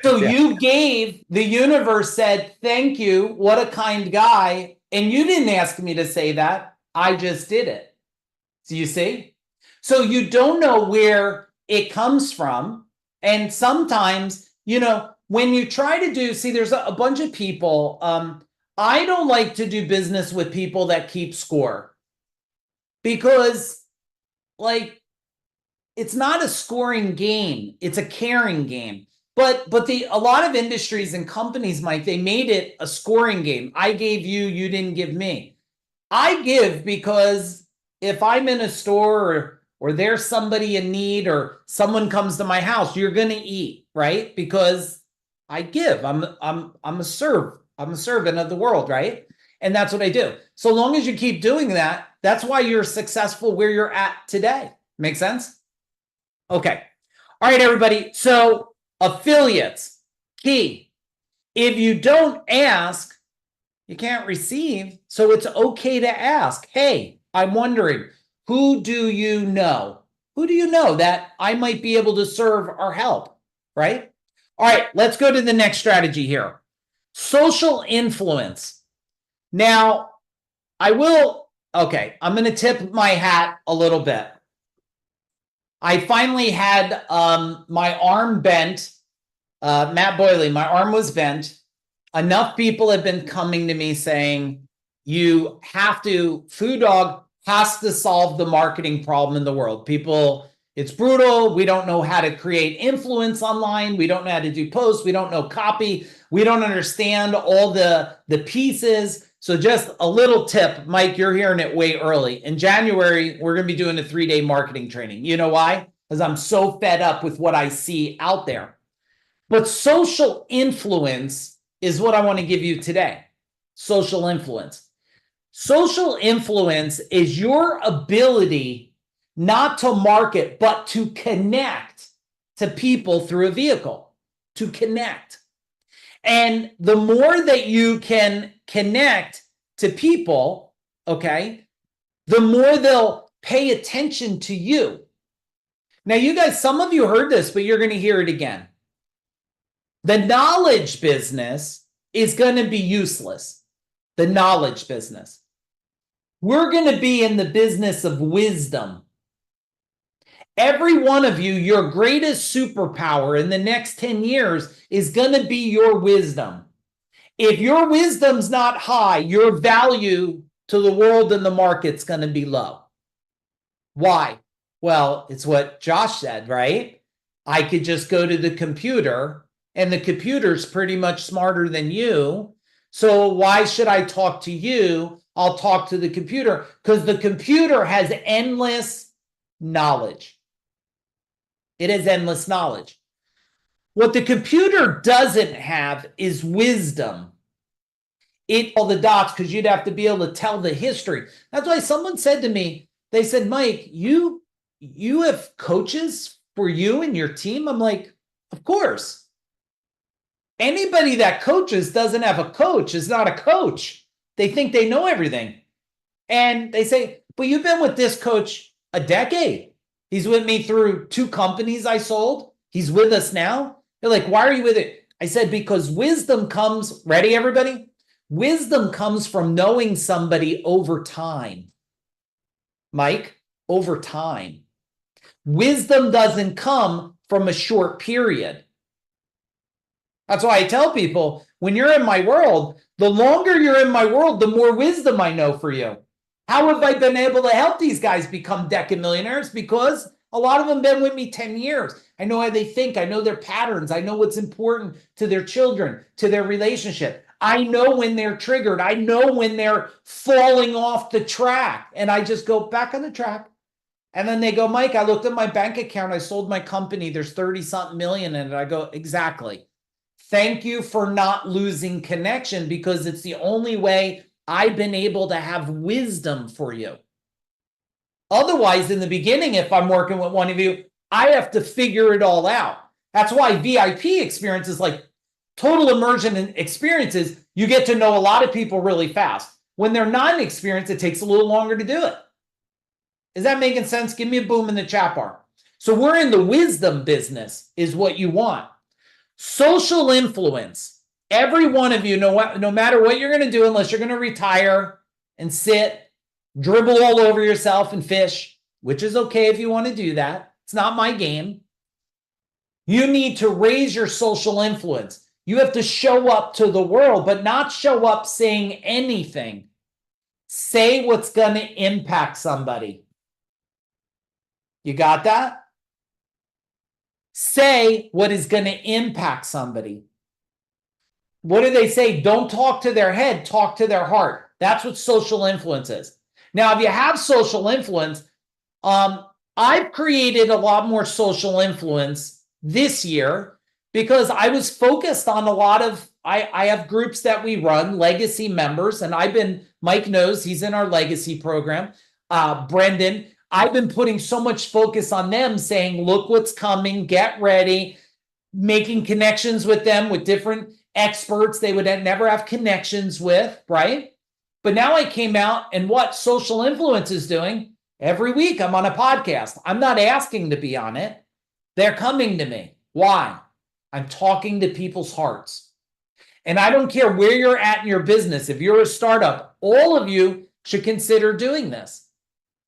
So you gave, the universe said, thank you. What a kind guy. And you didn't ask me to say that. I just did it. So you see? So you don't know where it comes from. And sometimes when you try to do, see, there's a bunch of people. I don't like to do business with people that keep score because, like, it's not a scoring game, it's a caring game. But a lot of industries and companies, Mike, they made it a scoring game. I gave you, you didn't give me. I give because if I'm in a store or there's somebody in need or someone comes to my house, you're going to eat, right? Because I give. I'm a servant of the world, right? And that's what I do. So long as you keep doing that, that's why you're successful where you're at today. Make sense? Okay. All right, everybody. So affiliates, key. If you don't ask, you can't receive. So it's okay to ask. Hey, I'm wondering, who do you know? Who do you know that I might be able to serve or help, right? All right, let's go to the next strategy here. Social influence. Now, I'm going to tip my hat a little bit. I finally had my arm bent. Matt Boyle, my arm was bent. Enough people have been coming to me saying, Food Dog has to solve the marketing problem in the world. People, it's brutal. We don't know how to create influence online. We don't know how to do posts. We don't know copy. We don't understand all the pieces. So just a little tip, Mike, you're hearing it way early. In January, we're going to be doing a 3-day marketing training. You know why? Because I'm so fed up with what I see out there. But social influence is what I want to give you today. Social influence. Social influence is your ability not to market, but to connect to people through a vehicle, to connect. And the more that you can connect to people, okay, the more they'll pay attention to you. Now, you guys, some of you heard this, but you're going to hear it again. The knowledge business is going to be useless. The knowledge business. We're going to be in the business of wisdom. Every one of you, your greatest superpower in the next 10 years is going to be your wisdom. If your wisdom's not high, your value to the world and the market's going to be low. Why? Well, it's what Josh said, right? I could just go to the computer and the computer's pretty much smarter than you. So why should I talk to you? I'll talk to the computer because the computer has endless knowledge. It has endless knowledge. What the computer doesn't have is wisdom. All the dots, because you'd have to be able to tell the history. That's why someone said to me, they said, Mike, you have coaches for you and your team? I'm like, of course. Anybody that coaches doesn't have a coach is not a coach. They think they know everything. And they say, but you've been with this coach a decade. He's with me through 2 companies I sold. He's with us now. They're like, why are you with it? I said, because wisdom comes, ready everybody? Wisdom comes from knowing somebody over time. Mike, over time. Wisdom doesn't come from a short period. That's why I tell people, when you're in my world, the longer you're in my world, the more wisdom I know for you. How have I been able to help these guys become decamillionaires? Because a lot of them have been with me 10 years. I know how they think. I know their patterns. I know what's important to their children, to their relationship. I know when they're triggered. I know when they're falling off the track. And I just go back on the track. And then they go, Mike, I looked at my bank account. I sold my company. There's 30-something million in it. I go, exactly. Thank you for not losing connection because it's the only way I've been able to have wisdom for you. Otherwise, in the beginning, if I'm working with one of you, I have to figure it all out. That's why VIP experiences, like total immersion experiences, you get to know a lot of people really fast. When they're not experienced, it takes a little longer to do it. Is that making sense? Give me a boom in the chat bar. So we're in the wisdom business is what you want. Social influence. Every one of you, no matter what you're going to do, unless you're going to retire and sit, dribble all over yourself and fish, which is okay if you want to do that. It's not my game. You need to raise your social influence. You have to show up to the world, but not show up saying anything. Say what's going to impact somebody. You got that? Say what is going to impact somebody. What do they say? Don't talk to their head, talk to their heart. That's what social influence is. Now, if you have social influence, I've created a lot more social influence this year because I was focused on a lot of, I have groups that we run, legacy members, and Mike knows he's in our legacy program. Brendan, I've been putting so much focus on them saying, look what's coming, get ready, making connections with them with different experts they would never have connections with, right? But now I came out and what social influence is doing, every week I'm on a podcast. I'm not asking to be on it. They're coming to me. Why? I'm talking to people's hearts. And I don't care where you're at in your business. If you're a startup, all of you should consider doing this.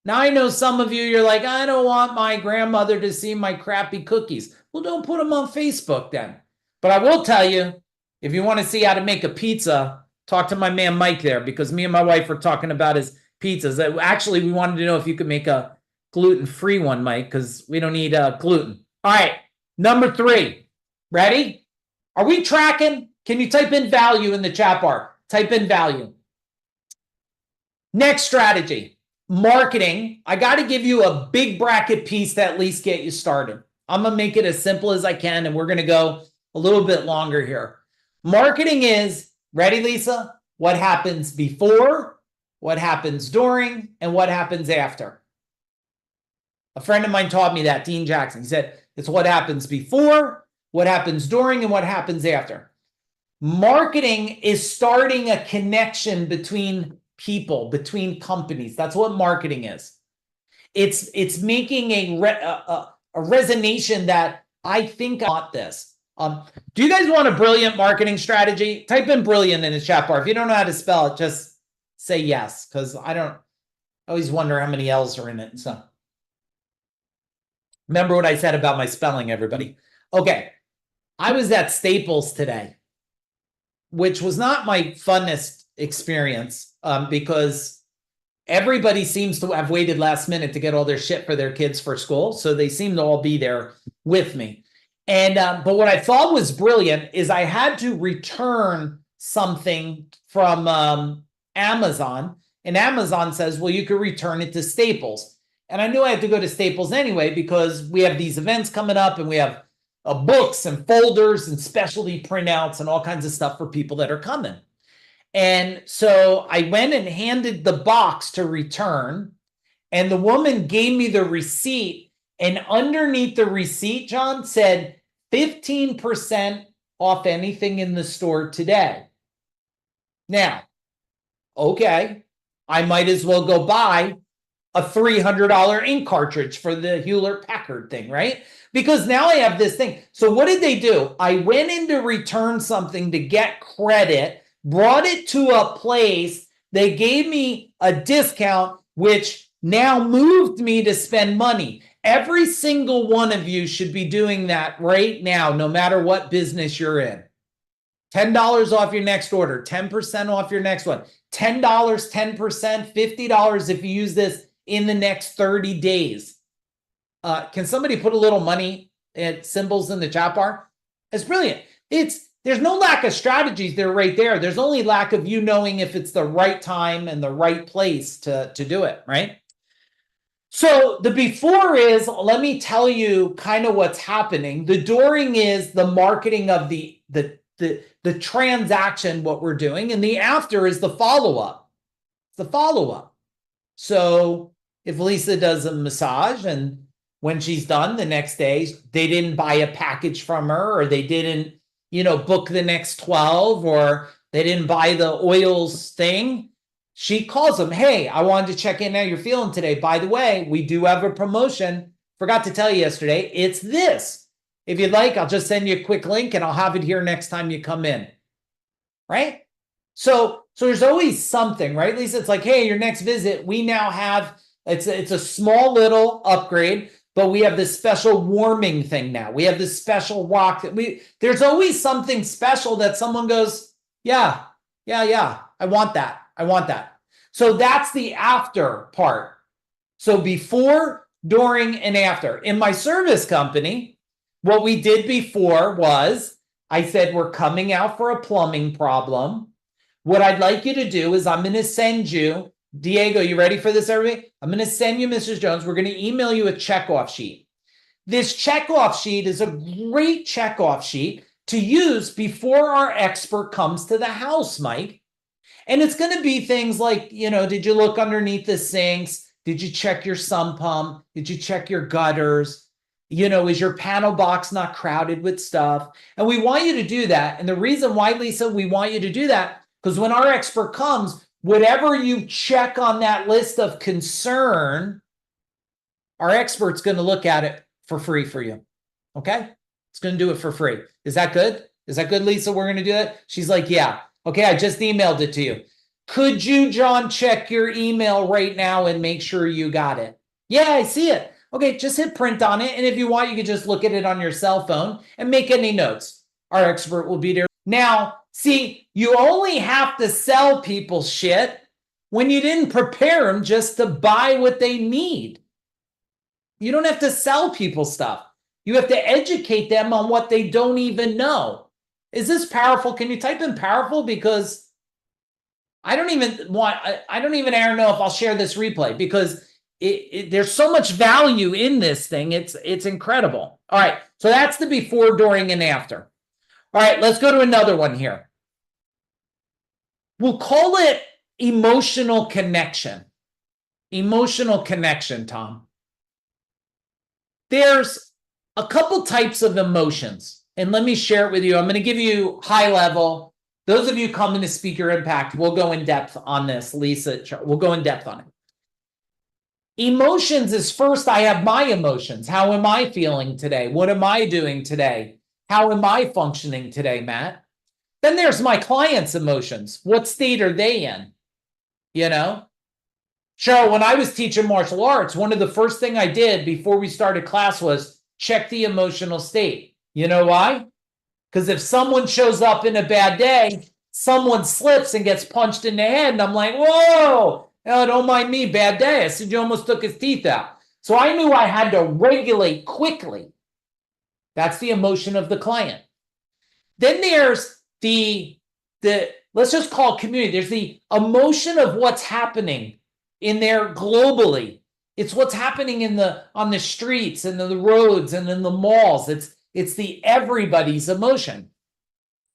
Now I know some of you, you're like, I don't want my grandmother to see my crappy cookies. Well, don't put them on Facebook then. But I will tell you, if you want to see how to make a pizza, talk to my man Mike there, because me and my wife were talking about his pizzas. Actually, we wanted to know if you could make a gluten-free one, Mike, because we don't need gluten. All right, number 3. Ready? Are we tracking? Can you type in value in the chat bar? Type in value. Next strategy, marketing. I got to give you a big bracket piece to at least get you started. I'm going to make it as simple as I can, and we're going to go a little bit longer here. Marketing is, ready, Lisa? What happens before, what happens during, and what happens after. A friend of mine taught me that, Dean Jackson. He said, it's what happens before, what happens during, and what happens after. Marketing is starting a connection between people, between companies. That's what marketing is. It's making a resonation that I think I want this. Do you guys want a brilliant marketing strategy? Type in brilliant in the chat bar. If you don't know how to spell it, just say yes, because I always wonder how many L's are in it. So remember what I said about my spelling, everybody. Okay. I was at Staples today, which was not my funnest experience because everybody seems to have waited last minute to get all their shit for their kids for school. So they seem to all be there with me. And but what I thought was brilliant is I had to return something from Amazon, and Amazon says, well, you could return it to Staples. And I knew I had to go to Staples anyway because we have these events coming up and we have books and folders and specialty printouts and all kinds of stuff for people that are coming. And so I went and handed the box to return, and the woman gave me the receipt, and underneath the receipt, John, said 15% off anything in the store today. Now, okay, I might as well go buy a $300 ink cartridge for the Hewlett-Packard thing, right? Because now I have this thing. So what did they do? I went in to return something to get credit, brought it to a place. They gave me a discount, which now moved me to spend money. Every single one of you should be doing that right now, no matter what business you're in. $10 off your next order, 10% off your next one, $10, 10%, $50 if you use this in the next 30 days. Can somebody put a little money at symbols in the chat bar? It's brilliant. There's no lack of strategies there right there. There's only lack of you knowing if it's the right time and the right place to do it, right? So the before is, let me tell you kind of what's happening. The during is the marketing of the transaction, what we're doing, and the after is the follow-up. It's the follow-up. So if Lisa does a massage and when she's done the next day, they didn't buy a package from her, or they didn't, book the next 12, or they didn't buy the oils thing, she calls them, hey, I wanted to check in how you're feeling today. By the way, we do have a promotion. Forgot to tell you yesterday. It's this. If you'd like, I'll just send you a quick link and I'll have it here next time you come in. Right? So there's always something, right, Lisa? It's like, hey, your next visit, we now have, it's a small little upgrade, but we have this special warming thing now. We have this special rock that there's always something special that someone goes, yeah, I want that. I want that. So that's the after part. So before, during, and after. In my service company, what we did before was I said, we're coming out for a plumbing problem. What I'd like you to do is I'm going to send you, Diego, you ready for this, everybody? I'm going to send you, Mrs. Jones. We're going to email you a checkoff sheet. This checkoff sheet is a great checkoff sheet to use before our expert comes to the house, Mike. And it's going to be things like, did you look underneath the sinks? Did you check your sump pump? Did you check your gutters? Is your panel box not crowded with stuff? And we want you to do that. And the reason why, Lisa, we want you to do that, because when our expert comes, whatever you check on that list of concern, our expert's going to look at it for free for you. Okay? It's going to do it for free. Is that good? Is that good, Lisa? We're going to do that? She's like, yeah. Okay, I just emailed it to you. Could you, John, check your email right now and make sure you got it? Yeah, I see it. Okay, just hit print on it. And if you want, you can just look at it on your cell phone and make any notes. Our expert will be there. Now, see, you only have to sell people shit when you didn't prepare them just to buy what they need. You don't have to sell people stuff. You have to educate them on what they don't even know. Is this powerful? Can you type in powerful? Because I don't even know if I'll share this replay because there's so much value in this thing. It's incredible. All right. So that's the before, during, and after. All right. Let's go to another one here. We'll call it emotional connection. Emotional connection, Tom. There's a couple types of emotions. And let me share it with you. I'm going to give you high level. Those of you coming to Speaker Impact, we'll go in depth on this. Lisa, we'll go in depth on it. Emotions is first, I have my emotions. How am I feeling today? What am I doing today? How am I functioning today, Matt? Then there's my client's emotions. What state are they in? Cheryl, when I was teaching martial arts, one of the first thing I did before we started class was check the emotional state. You know why? Because if someone shows up in a bad day, someone slips and gets punched in the head, and I'm like, whoa, don't mind me, bad day. I said, you almost took his teeth out. So I knew I had to regulate quickly. That's the emotion of the client. Then there's the let's just call it community. There's the emotion of what's happening in there globally. It's what's happening on the streets and the roads and in the malls. It's the everybody's emotion.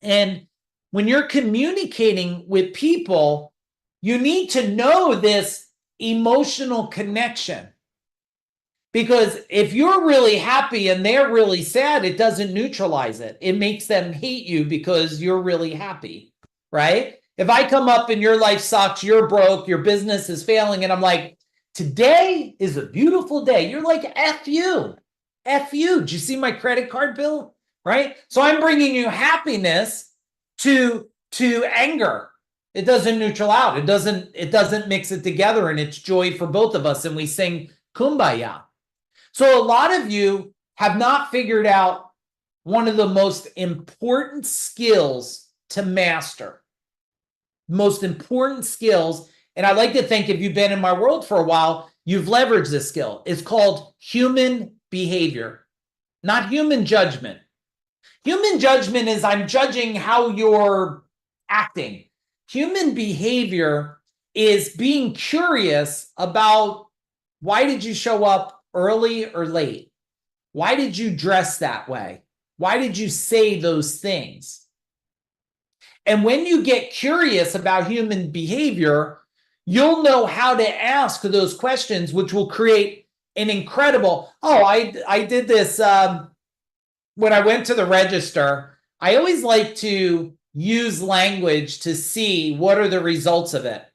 And when you're communicating with people, you need to know this emotional connection. Because if you're really happy and they're really sad, it doesn't neutralize it. It makes them hate you because you're really happy, right? If I come up and your life sucks, you're broke, your business is failing, and I'm like, today is a beautiful day. You're like, F you. F you. Did you see my credit card bill? Right? So I'm bringing you happiness to anger. It doesn't neutral out. It doesn't mix it together, and it's joy for both of us. And we sing Kumbaya. So a lot of you have not figured out one of the most important skills to master. Most important skills. And I like to think if you've been in my world for a while, you've leveraged this skill. It's called human behavior, not human judgment. Human judgment is I'm judging how you're acting. Human behavior is being curious about why did you show up early or late? Why did you dress that way? Why did you say those things? And when you get curious about human behavior, you'll know how to ask those questions, which will create an incredible, I did this when I went to the register. I always like to use language to see what are the results of it.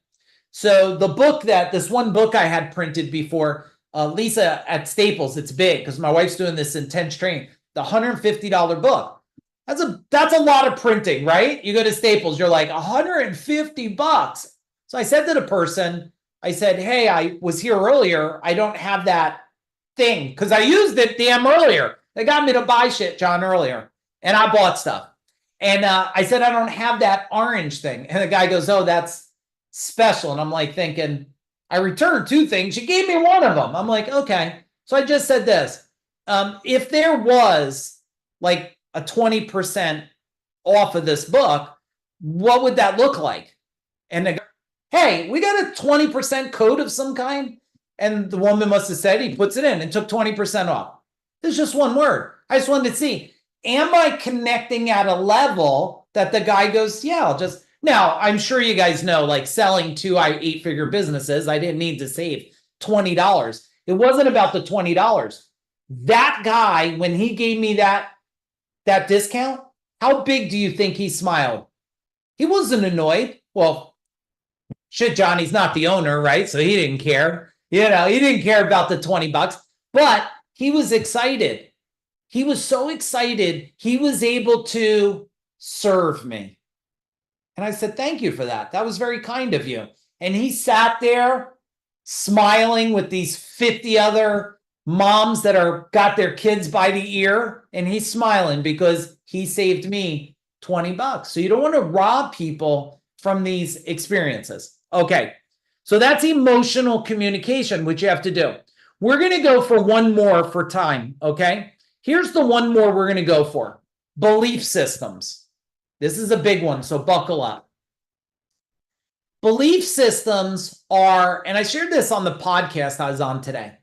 So the book this one book I had printed before, Lisa at Staples, it's big because my wife's doing this intense training, the $150 book. That's a lot of printing, right? You go to Staples, you're like $150. So I said to the person, I said, hey, I was here earlier. I don't have that thing because I used it damn earlier. They got me to buy shit, John, earlier, and I bought stuff. And I said, I don't have that orange thing. And the guy goes, oh, that's special. And I'm like thinking, I returned 2 things. You gave me one of them. I'm like, okay. So I just said this. If there was like a 20% off of this book, what would that look like? And they go, hey, we got a 20% code of some kind. And the woman must have said he puts it in and took 20% off. There's just one word. I just wanted to see, am I connecting at a level that the guy goes, yeah, I'll just, now I'm sure you guys know, like selling 2 8-figure businesses, I didn't need to save $20. It wasn't about the $20. That guy, when he gave me that discount, how big do you think he smiled? He wasn't annoyed. Well, shit, John, he's not the owner, right? So he didn't care. He didn't care about the $20, but he was excited. He was so excited, he was able to serve me. And I said, thank you for that. That was very kind of you. And he sat there smiling with these 50 other moms that got their kids by the ear. And he's smiling because he saved me $20. So you don't want to rob people from these experiences. Okay. So that's emotional communication, which you have to do. We're going to go for one more for time. Okay. Here's the one more we're going to go for. Belief systems. This is a big one, so buckle up. Belief systems are, and I shared this on the podcast I was on today.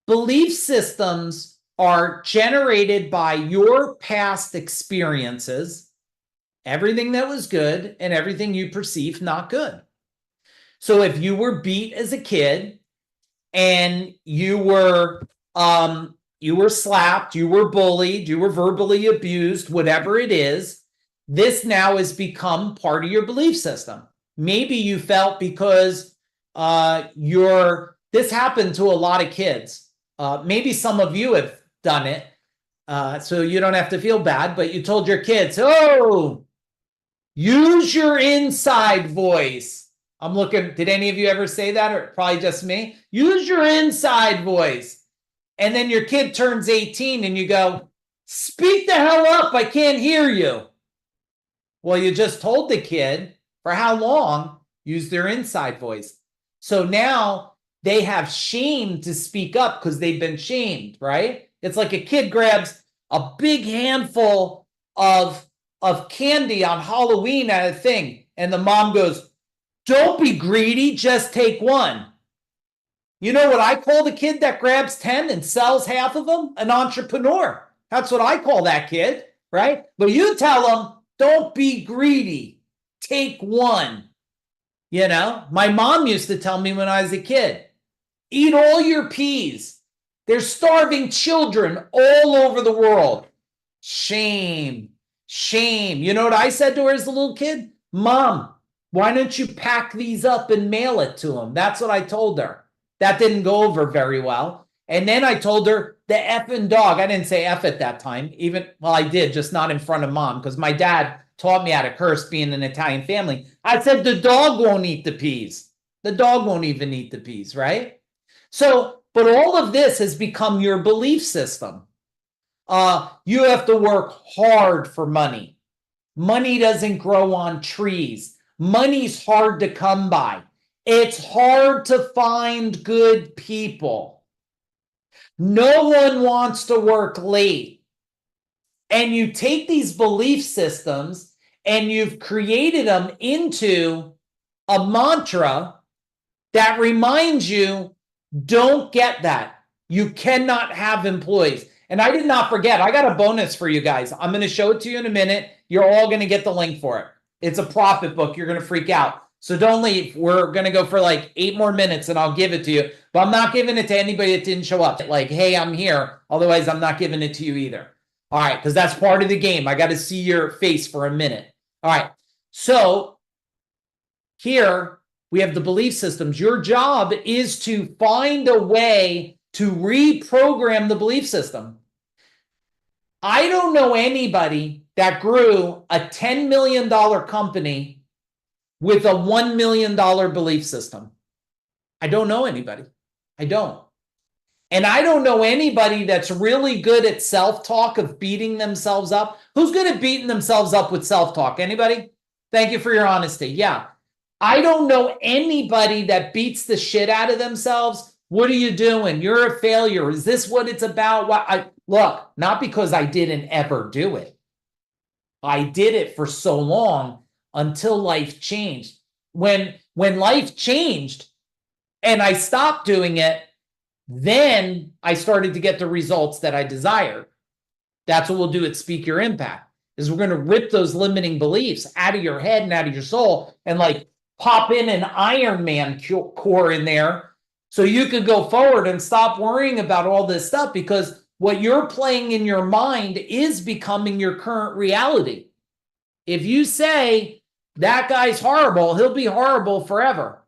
Belief systems are generated by your past experiences, everything that was good and everything you perceive not good. So if you were beat as a kid and you were slapped, you were bullied, you were verbally abused, whatever it is, this now has become part of your belief system. Maybe you felt because this happened to a lot of kids. Maybe some of you have done it, so you don't have to feel bad, but you told your kids, oh, use your inside voice. I'm looking, did any of you ever say that, or probably just me? Use your inside voice. And then your kid turns 18 and you go, speak the hell up, I can't hear you. Well, you just told the kid for how long? Use their inside voice. So now they have shame to speak up because they've been shamed, right? It's like a kid grabs a big handful of candy on Halloween at a thing, and the mom goes, don't be greedy, just take one. You know what I call the kid that grabs 10 and sells half of them? An entrepreneur. That's what I call that kid, right? But you tell them, don't be greedy, take one. My mom used to tell me when I was a kid, eat all your peas. There's starving children all over the world. Shame, shame. You know what I said to her as a little kid? Mom, why don't you pack these up and mail it to them? That's what I told her. That didn't go over very well. And then I told her the effing dog. I didn't say F at that time. Well, I did, just not in front of mom, because my dad taught me how to curse being an Italian family. I said the dog won't eat the peas. The dog won't even eat the peas, right? So, but all of this has become your belief system. You have to work hard for money. Money doesn't grow on trees. Money's hard to come by. It's hard to find good people. No one wants to work late. And you take these belief systems and you've created them into a mantra that reminds you, don't get that. You cannot have employees. And I did not forget, I got a bonus for you guys. I'm going to show it to you in a minute. You're all going to get the link for it. It's a profit book. You're going to freak out. So don't leave. We're going to go for like 8 more minutes and I'll give it to you. But I'm not giving it to anybody that didn't show up. Like, hey, I'm here. Otherwise, I'm not giving it to you either. All right, because that's part of the game. I got to see your face for a minute. All right, so here we have the belief systems. Your job is to find a way to reprogram the belief system. I don't know anybody that grew a $10 million company with a $1 million belief system. I don't know anybody. I don't. And I don't know anybody that's really good at self-talk of beating themselves up. Who's good at beating themselves up with self-talk? Anybody? Thank you for your honesty. Yeah. I don't know anybody that beats the shit out of themselves. What are you doing? You're a failure. Is this what it's about? Look, not because I didn't ever do it. I did it for so long until life changed. When life changed and I stopped doing it, then I started to get the results that I desired. That's what we'll do at Speak Your Impact, is we're going to rip those limiting beliefs out of your head and out of your soul and like pop in an Iron Man core in there so you could go forward and stop worrying about all this stuff, because what you're playing in your mind is becoming your current reality. If you say that guy's horrible, he'll be horrible forever.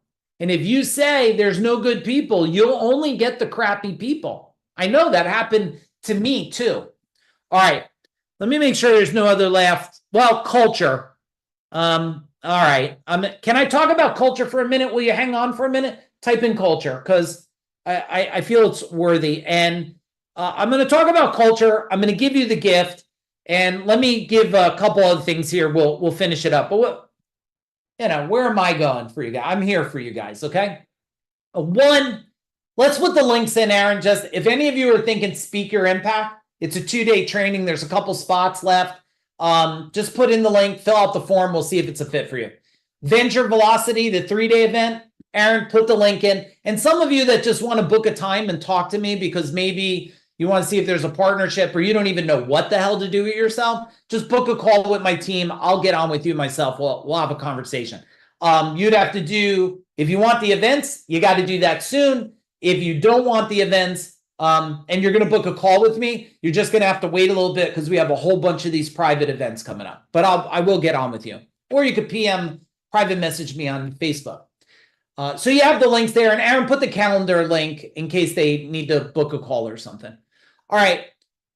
And if you say there's no good people, you'll only get the crappy people. I know that happened to me too. All right. Let me make sure there's no other left. Well, culture. All right. Can I talk about culture for a minute? Will you hang on for a minute? Type in culture, because I feel it's worthy. And I'm going to talk about culture. I'm going to give you the gift. And let me give a couple other things here. We'll finish it up. But where am I going for you guys? I'm here for you guys, okay? One, let's put the links in, Aaron. Just if any of you are thinking Speak Your Impact, it's a 2-day training. There's a couple spots left. Just put in the link, fill out the form. We'll see if it's a fit for you. Venture Velocity, the 3-day event. Aaron, put the link in. And some of you that just want to book a time and talk to me because maybe you want to see if there's a partnership or you don't even know what the hell to do with yourself, just book a call with my team. I'll get on with you myself. We'll have a conversation. You'd have to do, if you want the events, you got to do that soon. If you don't want the events and you're going to book a call with me, you're just going to have to wait a little bit because we have a whole bunch of these private events coming up. But I will get on with you. Or you could PM, private message me on Facebook. So you have the links there. And Aaron, put the calendar link in case they need to book a call or something. All right.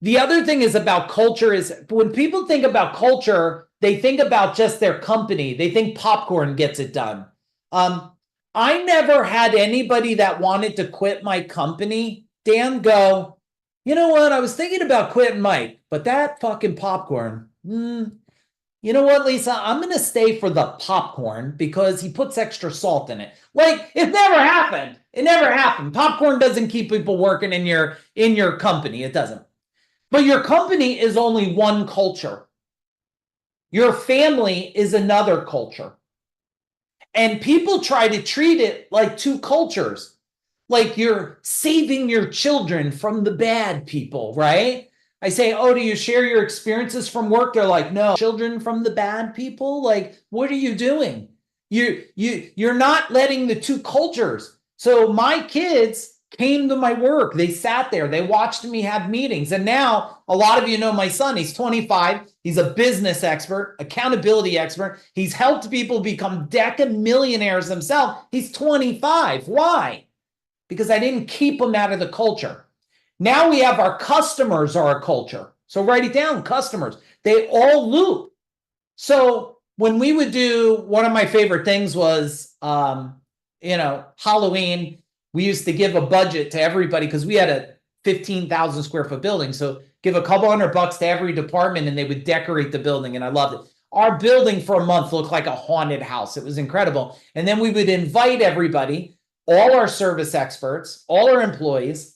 The other thing is about culture is when people think about culture, they think about just their company. They think popcorn gets it done. I never had anybody that wanted to quit my company, Dan, go, you know what? I was thinking about quitting Mike, but that fucking popcorn, you know what, Lisa? I'm going to stay for the popcorn because he puts extra salt in it. Like, it never happened. It never happened. Popcorn doesn't keep people working in your company. It doesn't. But your company is only one culture. Your family is another culture. And people try to treat it like two cultures. Like you're saving your children from the bad people, right? I say, oh, do you share your experiences from work? They're like, no, children from the bad people? Like, what are you doing? You're not letting the two cultures. So my kids came to my work. They sat there. They watched me have meetings. And now a lot of you know my son. He's 25. He's a business expert, accountability expert. He's helped people become deca-millionaires themselves. He's 25. Why? Because I didn't keep him out of the culture. Now we have our customers are a culture. So write it down, customers. They all loop. So when we would do, one of my favorite things was, Halloween, we used to give a budget to everybody because we had a 15,000 square foot building. So give a couple $100 to every department and they would decorate the building. And I loved it. Our building for a month looked like a haunted house. It was incredible. And then we would invite everybody, all our service experts, all our employees,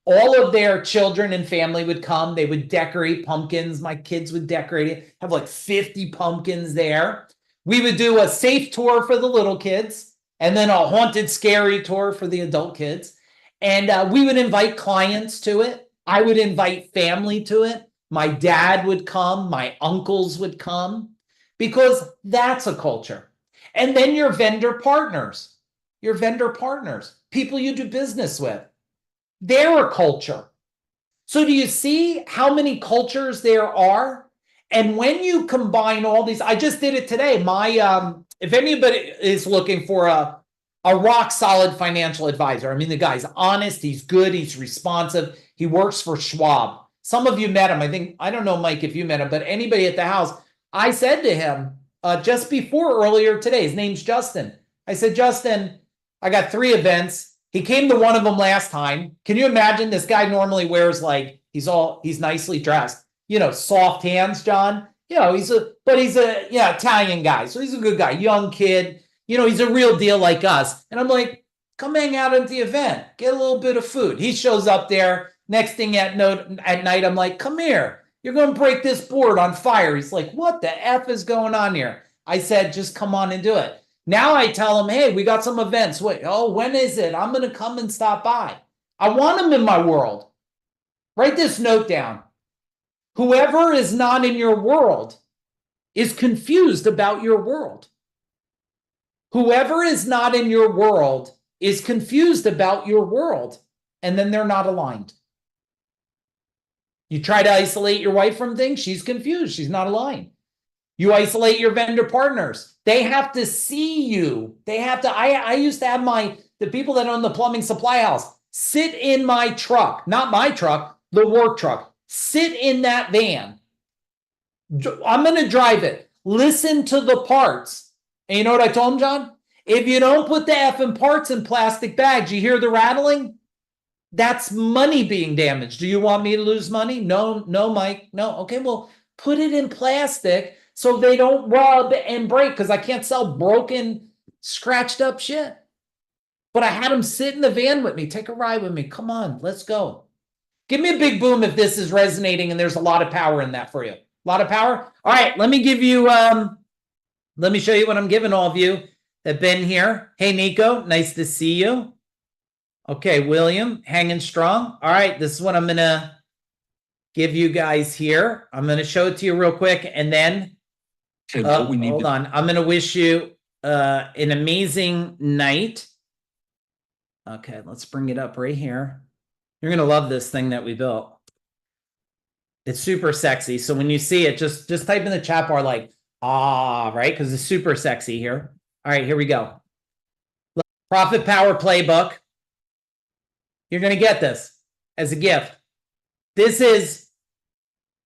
all of their children and family would come. They would decorate pumpkins. My kids would decorate it, have like 50 pumpkins there. We would do a safe tour for the little kids and then a haunted, scary tour for the adult kids. And we would invite clients to it. I would invite family to it. My dad would come. My uncles would come because that's a culture. And then your vendor partners, people you do business with. They're a culture. So do you see how many cultures there are? And when you combine all these, I just did it today. If anybody is looking for a rock solid financial advisor, I mean, the guy's honest, he's good, he's responsive, he works for Schwab. Some of you met him. I don't know, Mike, if you met him, but anybody at the house, I said to him just before earlier today, his name's Justin. I said, Justin, I got 3 events. He came to one of them last time. Can you imagine? This guy normally wears like, he's nicely dressed, soft hands, John. He's a Italian guy. So he's a good guy, young kid. He's a real deal like us. And I'm like, come hang out at the event, get a little bit of food. He shows up there. Next thing at night, I'm like, come here. You're going to break this board on fire. He's like, what the F is going on here? I said, just come on and do it. Now I tell him, hey, we got some events. Wait, when is it? I'm going to come and stop by. I want him in my world. Write this note down. Whoever is not in your world is confused about your world. Whoever is not in your world is confused about your world, and then they're not aligned. You try to isolate your wife from things, she's confused, she's not aligned. You isolate your vendor partners. They have to see you. They have to, I used to have the people that own the plumbing supply house sit in my truck, not my truck, the work truck. Sit in that van. I'm going to drive it. Listen to the parts. And you know what I told him, John? If you don't put the effing parts in plastic bags, you hear the rattling? That's money being damaged. Do you want me to lose money? No, Mike. No. Okay, well, put it in plastic so they don't rub and break, because I can't sell broken, scratched up shit. But I had him sit in the van with me. Take a ride with me. Come on, let's go. Give me a big boom if this is resonating and there's a lot of power in that for you. A lot of power? All right, let me give you, let me show you what I'm giving all of you that been here. Hey, Nico, nice to see you. Okay, William, hanging strong. All right, this is what I'm going to give you guys here. I'm going to show it to you real quick, and then hold on. I'm going to wish you an amazing night. Okay, let's bring it up right here. You're going to love this thing that we built. It's super sexy. So when you see it, just type in the chat bar like, right? Because it's super sexy here. All right, here we go. Profit Power Playbook. You're going to get this as a gift. This is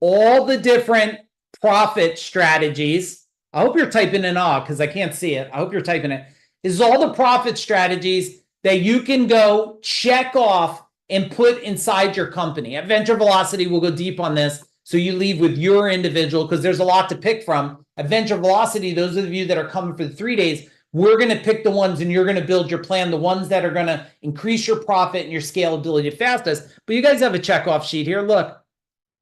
all the different profit strategies. I hope you're typing in because I can't see it. I hope you're typing it. This is all the profit strategies that you can go check off and put inside your company. At Venture Velocity, we'll go deep on this so you leave with your individual, because there's a lot to pick from. At Venture Velocity, those of you that are coming for the 3 days, we're going to pick the ones and you're going to build your plan, the ones that are going to increase your profit and your scalability the fastest. But you guys have a checkoff sheet here. Look,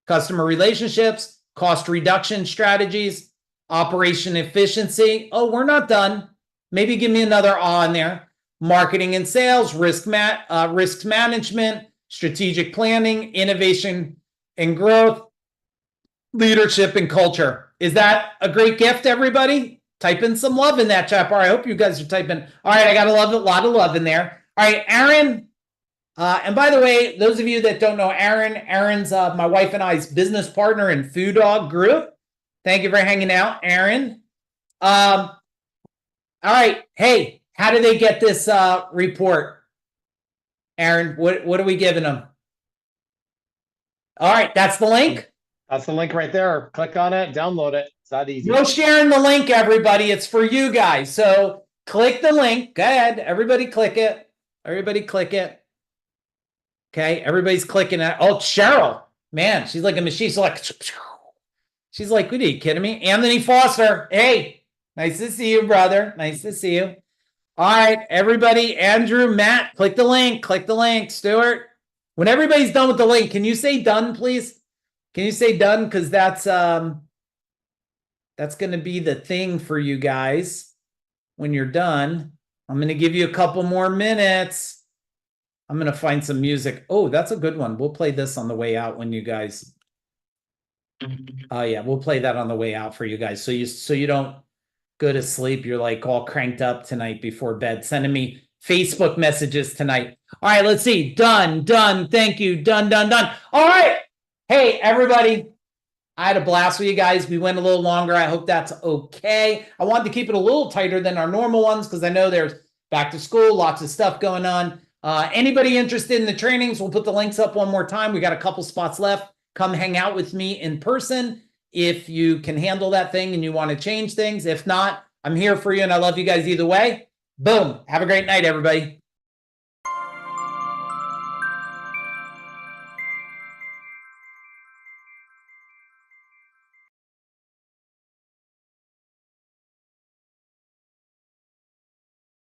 customer relationships, cost reduction strategies, operation efficiency. Oh, we're not done. Maybe give me another in there. Marketing and sales, risk management, strategic planning, innovation and growth, leadership and culture. Is that a great gift, everybody? Type in some love in that chat bar. I hope you guys are typing. All right, I got a lot of love in there. All right, Aaron. And by the way, those of you that don't know Aaron's my wife and I's business partner in Food Dog Group. Thank you for hanging out, Aaron. All right, hey, how do they get this report? Aaron, what are we giving them? All right, that's the link. That's the link right there. Click on it, download it. It's that easy. No sharing the link, everybody. It's for you guys. So click the link. Go ahead. Everybody click it. Everybody click it. Okay, everybody's clicking it. Oh, Cheryl. Man, she's like a machine. She's like, what are you kidding me? Anthony Foster. Hey, nice to see you, brother. Nice to see you. All right, everybody. Andrew, Matt, click the link. Click the link. Stuart, when everybody's done with the link, can you say done, please? Can you say done? Because that's going to be the thing for you guys when you're done. I'm going to give you a couple more minutes. I'm going to find some music. Oh, that's a good one. We'll play this on the way out when you guys. Oh yeah, we'll play that on the way out for you guys. So you don't go to sleep. You're like all cranked up tonight before bed, sending me Facebook messages tonight. All right, let's see. Done. Thank you. Done. All right. Hey, everybody. I had a blast with you guys. We went a little longer. I hope that's okay. I wanted to keep it a little tighter than our normal ones because I know there's back to school, lots of stuff going on. Anybody interested in the trainings, we'll put the links up one more time. We got a couple spots left. Come hang out with me in person if you can handle that thing and you want to change things. If not, I'm here for you and I love you guys either way. Boom. Have a great night, everybody.